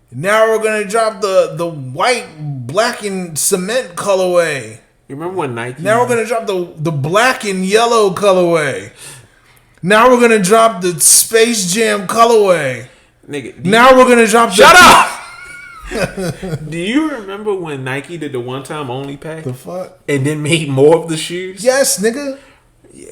Speaker 2: Now we're gonna drop the white, black, and cement colorway.
Speaker 1: You remember when Nike?
Speaker 2: Now we're gonna drop the black and yellow colorway. Now we're gonna drop the Space Jam colorway.
Speaker 1: Nigga,
Speaker 2: now we're gonna drop.
Speaker 1: Shut up. Do you remember when Nike did the one time only pack?
Speaker 2: The fuck?
Speaker 1: And then made more of the shoes?
Speaker 2: Yes, nigga.
Speaker 1: Yeah.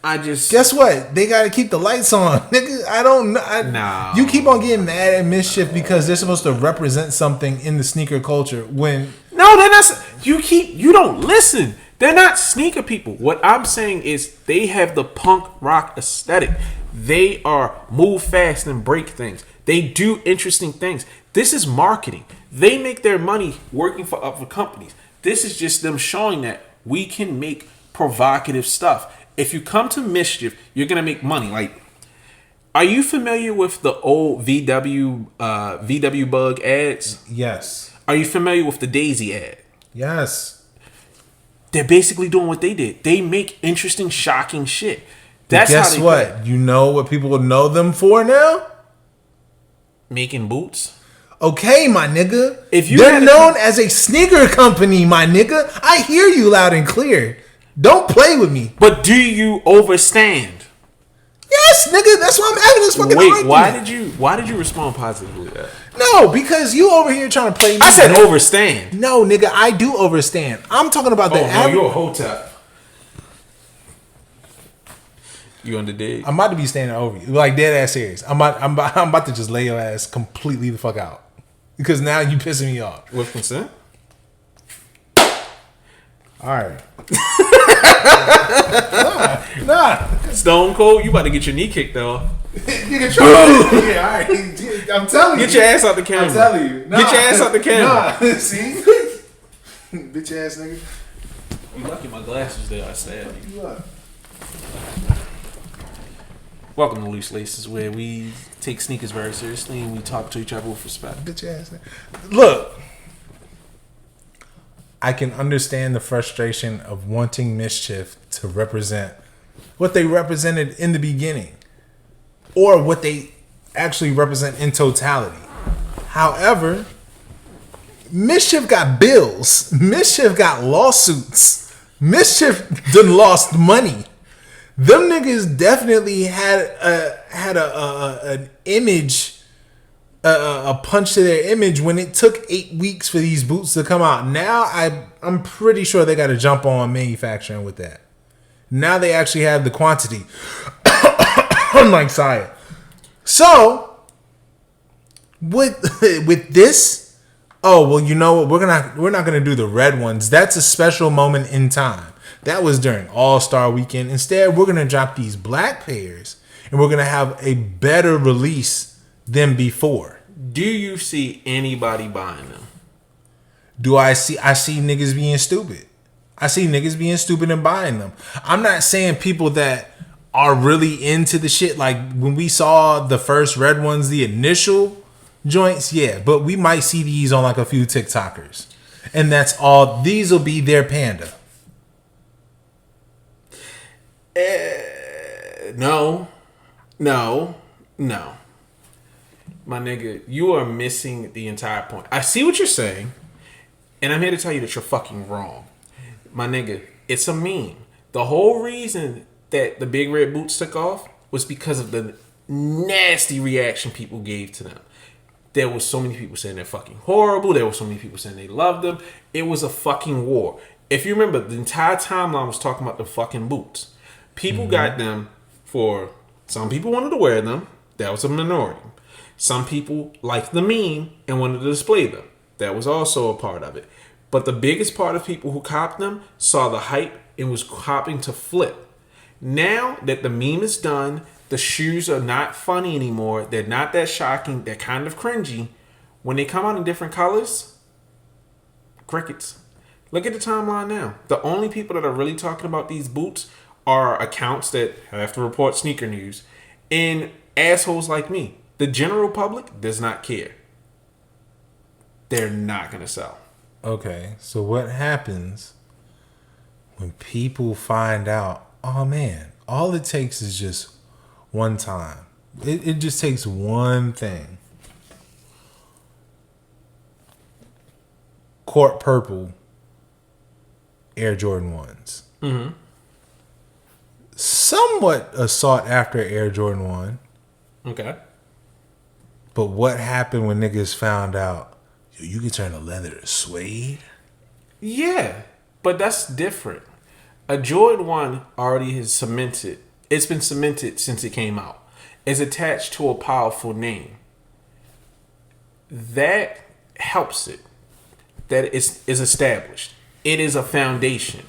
Speaker 1: I just
Speaker 2: guess what? They gotta keep the lights on, nigga. I don't know.
Speaker 1: No.
Speaker 2: You keep on getting mad at Mischief because they're supposed to represent something in the sneaker culture. When
Speaker 1: no, they're not. You don't listen. They're not sneaker people. What I'm saying is they have the punk rock aesthetic. They are move fast and break things. They do interesting things. This is marketing. They make their money working for other companies. This is just them showing that we can make provocative stuff. If you come to Mischief, you're gonna make money. Like, are you familiar with the old VW Bug ads?
Speaker 2: Yes.
Speaker 1: Are you familiar with the Daisy ad?
Speaker 2: Yes.
Speaker 1: They're basically doing what they did. They make interesting, shocking shit.
Speaker 2: That's guess how what? Play. You know what people will know them for now?
Speaker 1: Making boots.
Speaker 2: Okay, my nigga.
Speaker 1: If
Speaker 2: they're known as a sneaker company, my nigga. I hear you loud and clear. Don't play with me.
Speaker 1: But do you overstand?
Speaker 2: Yes, nigga. That's why I'm having this fucking argument.
Speaker 1: Why did you respond positively to that?
Speaker 2: No, because you over here trying to play me.
Speaker 1: I said overstand.
Speaker 2: No, nigga, I do overstand. I'm talking about the
Speaker 1: average. You're a hotep. You on the dig?
Speaker 2: I'm about to be standing over you, like dead ass serious. I'm about to just lay your ass completely the fuck out because now you pissing me off.
Speaker 1: With consent?
Speaker 2: All right.
Speaker 1: Nah. Stone Cold, you about to get your knee kicked off.
Speaker 2: Yeah, all right. I'm telling you.
Speaker 1: Get your ass out the camera.
Speaker 2: I'm telling you.
Speaker 1: Nah. Get your ass out the camera.
Speaker 2: Nah. See? Bitch ass nigga.
Speaker 1: You lucky my glasses there. I stabbed you.
Speaker 2: What?
Speaker 1: Welcome to Loose Laces, where we take sneakers very seriously and we talk to each other with respect.
Speaker 2: Bitch ass nigga. Look. I can understand the frustration of wanting Mischief to represent what they represented in the beginning or what they actually represent in totality. However, Mischief got bills. Mischief got lawsuits. Mischief done lost money. Them niggas definitely had an image, a punch to their image when it took 8 weeks for these boots to come out. Now I'm pretty sure they got to jump on manufacturing with that. Now they actually have the quantity. Unlike Saya. So with this, oh well, you know what? We're not gonna do the red ones. That's a special moment in time. That was during All-Star Weekend. Instead, we're gonna drop these black pairs and we're gonna have a better release than before.
Speaker 1: Do you see anybody buying them?
Speaker 2: I see niggas being stupid. I see niggas being stupid and buying them. I'm not saying people that are really into the shit. Like when we saw the first red ones, the initial joints, yeah. But we might see these on like a few TikTokers. And that's all. These will be their panda.
Speaker 1: No. My nigga, you are missing the entire point. I see what you're saying, and I'm here to tell you that you're fucking wrong. My nigga, it's a meme. The whole reason that the big red boots took off was because of the nasty reaction people gave to them. There was so many people saying they're fucking horrible. There were so many people saying they loved them. It was a fucking war. If you remember, the entire timeline was talking about the fucking boots. People got them for... Some people wanted to wear them. That was a minority. Some people liked the meme and wanted to display them. That was also a part of it. But the biggest part of people who copped them saw the hype and was copping to flip. Now that the meme is done, the shoes are not funny anymore. They're not that shocking. They're kind of cringy. When they come out in different colors, crickets. Look at the timeline now. The only people that are really talking about these boots are accounts that have to report sneaker news and assholes like me. The general public does not care. They're not going to sell.
Speaker 2: Okay, so what happens when people find out, oh man, all it takes is just one time. It just takes one thing. Court purple Air Jordan 1s. Mm-hmm. Somewhat a sought after Air Jordan 1.
Speaker 1: Okay.
Speaker 2: But what happened when niggas found out you can turn the leather to suede?
Speaker 1: Yeah, but that's different. A Jordan 1 already has cemented. It's been cemented since it came out. It's attached to a powerful name. That helps it. That is established. It is a foundation.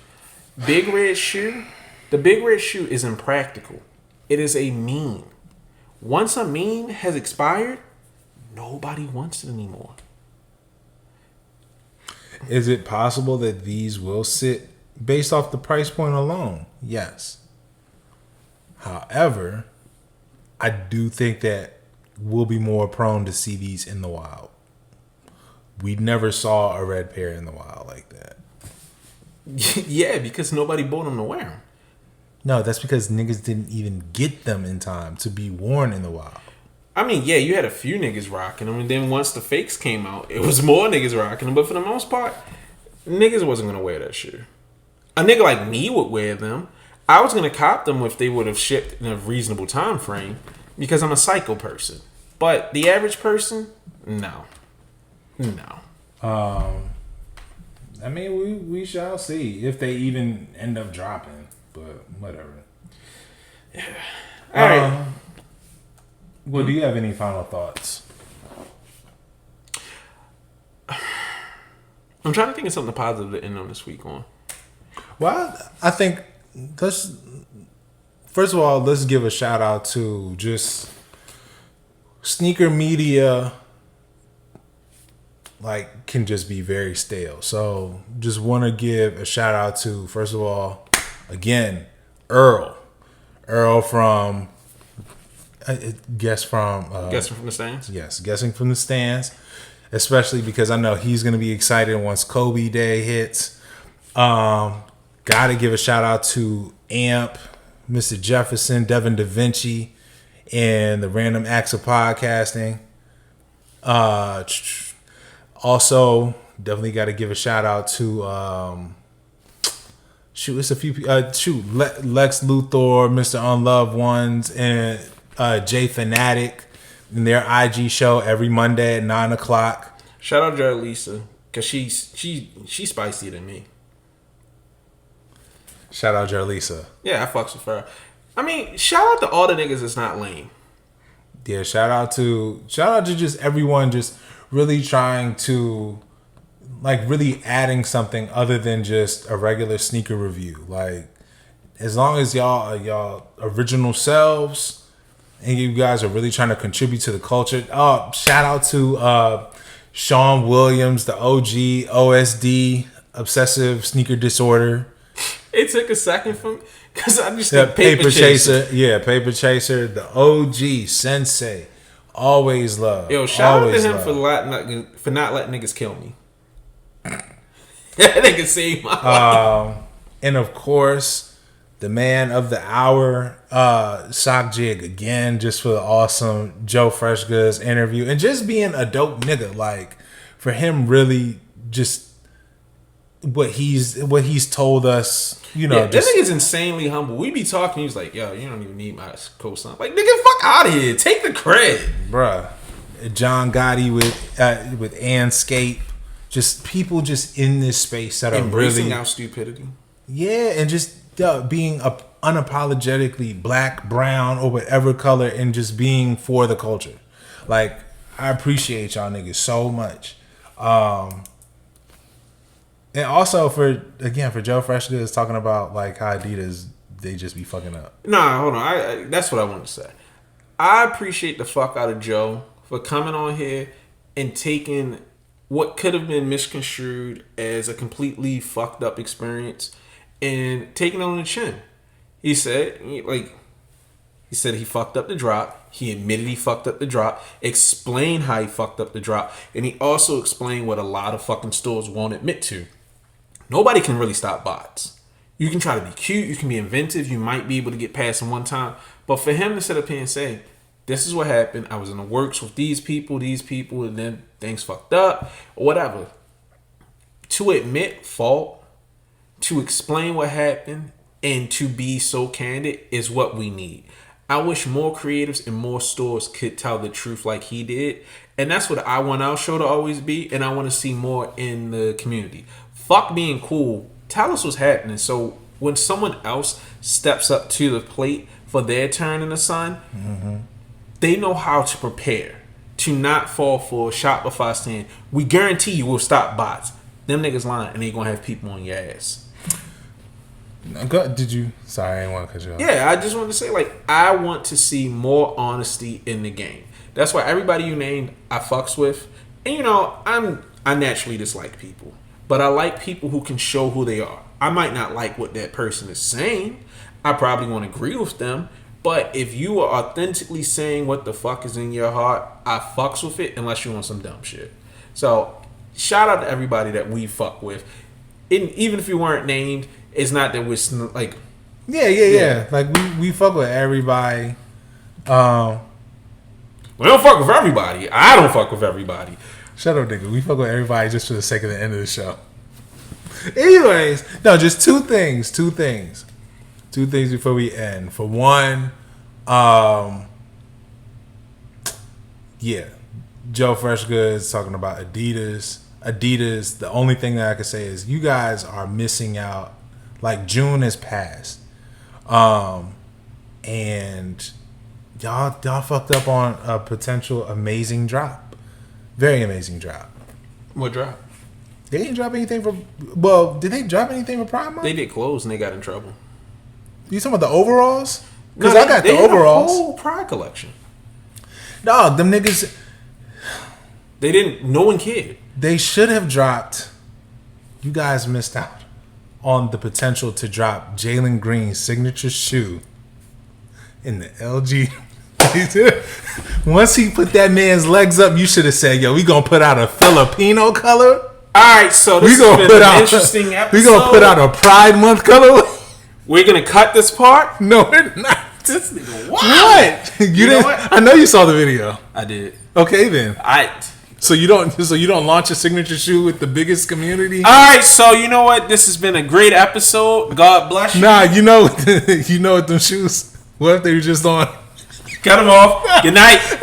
Speaker 1: Big red shoe. The big red shoe is impractical. It is a meme. Once a meme has expired, nobody wants it anymore.
Speaker 2: Is it possible that these will sit based off the price point alone? Yes. However, I do think that we'll be more prone to see these in the wild. We never saw a red pair in the wild like that.
Speaker 1: Yeah, because nobody bought them to wear them.
Speaker 2: No, that's because niggas didn't even get them in time to be worn in the wild.
Speaker 1: I mean, yeah, you had a few niggas rocking them, and then once the fakes came out, it was more niggas rocking them. But for the most part, niggas wasn't gonna wear that shit. A nigga like me would wear them. I was gonna cop them if they would have shipped in a reasonable time frame, because I'm a psycho person. But the average person, no.
Speaker 2: I mean, we shall see if they even end up dropping. But whatever.
Speaker 1: Yeah. All right.
Speaker 2: Well, do you have any final thoughts?
Speaker 1: I'm trying to think of something positive to end on this week on.
Speaker 2: Well, I think first of all, let's give a shout out to just sneaker media. Like, can just be very stale. So just want to give a shout out to, first of all, again, Earl from Guessing from the Stands. Yes, Guessing from the Stands, especially because I know he's going to be excited once Kobe Day hits. Gotta give a shout out to Amp, Mr. Jefferson, Devin Da Vinci, and the Random Acts of Podcasting. Also, definitely got to give a shout out to it's a few Lex Luthor, Mr. Unloved Ones, and Jay Fanatic in their IG show every Monday at 9:00.
Speaker 1: Shout out to Lisa, cause she's spicier than me.
Speaker 2: Shout out to Lisa.
Speaker 1: Yeah, I fucks with her. I mean, shout out to all the niggas that's not lame.
Speaker 2: Yeah, shout out to just everyone just really trying to, like, really adding something other than just a regular sneaker review. Like, as long as y'all are y'all original selves and you guys are really trying to contribute to the culture. Oh, shout out to Sean Williams, the OG OSD, Obsessive Sneaker Disorder.
Speaker 1: It took a second for me because I just
Speaker 2: Paper Chaser. Yeah, Paper Chaser, the OG Sensei. Always love.
Speaker 1: Yo, shout
Speaker 2: Always
Speaker 1: out to him for not letting niggas kill me. That nigga saved my life.
Speaker 2: And of course, the man of the hour, Sock Jig again, just for the awesome Joe Freshgoods interview and just being a dope nigga. Like for him, really just what he's told us. You know,
Speaker 1: this nigga's insanely humble. We be talking, he's like, yo, you don't even need my cosign. Like, nigga, fuck out of here. Take the credit.
Speaker 2: Bruh. John Gotti with Anscape. Just people just in this space that are
Speaker 1: embracing
Speaker 2: really
Speaker 1: our stupidity.
Speaker 2: Yeah, and just being unapologetically black, brown, or whatever color and just being for the culture. Like, I appreciate y'all niggas so much. And also for Joe Freshgoods talking about like how Adidas, they just be fucking up.
Speaker 1: Nah, hold on. I that's what I want to say. I appreciate the fuck out of Joe for coming on here and taking what could have been misconstrued as a completely fucked up experience and taking it on the chin. He said he fucked up the drop. He admitted he fucked up the drop, explained how he fucked up the drop, and he also explained what a lot of fucking stores won't admit to. Nobody can really stop bots. You can try to be cute, you can be inventive, you might be able to get past them one time, but for him to sit up here and say, this is what happened, I was in the works with these people, and then things fucked up, or whatever. To admit fault, to explain what happened, and to be so candid is what we need. I wish more creatives and more stores could tell the truth like he did. And that's what I want our show to always be. And I want to see more in the community. Fuck being cool. Tell us what's happening. So when someone else steps up to the plate for their turn in the sun, they know how to prepare to not fall for Shopify saying, we guarantee you we'll stop bots. Them niggas lying and they going to have people on your ass.
Speaker 2: Did you? Sorry, I didn't want to cut you off.
Speaker 1: Yeah, I just wanted to say, like, I want to see more honesty in the game. That's why everybody you named, I fucks with. And, you know, I naturally dislike people. But I like people who can show who they are. I might not like what that person is saying. I probably won't agree with them. But if you are authentically saying what the fuck is in your heart, I fucks with it unless you want some dumb shit. So, shout out to everybody that we fuck with. Even if you weren't named, it's not that we're like...
Speaker 2: Yeah. Like, we fuck with everybody.
Speaker 1: We don't fuck with everybody. I don't fuck with everybody.
Speaker 2: Shut up, nigga. We fuck with everybody just for the sake of the end of the show. Anyways, no, just two things. Two things before we end. For one, Joe Freshgoods talking about Adidas. Adidas, the only thing that I can say is you guys are missing out. Like, June has passed. And y'all fucked up on a potential amazing drop. Very amazing drop.
Speaker 1: What drop?
Speaker 2: They didn't drop anything for... Well, did they drop anything for Prime Month?
Speaker 1: They did clothes and they got in trouble.
Speaker 2: You talking about the overalls? Because
Speaker 1: No,
Speaker 2: I got the
Speaker 1: they had
Speaker 2: overalls.
Speaker 1: a whole Pride collection.
Speaker 2: No, them niggas...
Speaker 1: They didn't... No one cared.
Speaker 2: They should have dropped... You guys missed out on the potential to drop Jalen Green's signature shoe in the LG. Once he put that man's legs up, you should have said, yo, we gonna put out a Filipino color.
Speaker 1: Alright, so this has been an interesting episode.
Speaker 2: We gonna put out a Pride Month color.
Speaker 1: We're gonna cut this part?
Speaker 2: No, we're not.
Speaker 1: This nigga,
Speaker 2: what? You didn't? I know you saw the video.
Speaker 1: I did.
Speaker 2: Okay, then. So you don't launch a signature shoe with the biggest community?
Speaker 1: Alright, so you know what? This has been a great episode. God bless you.
Speaker 2: Nah, you know what them shoes. What if they were just on?
Speaker 1: Cut them off. Good night.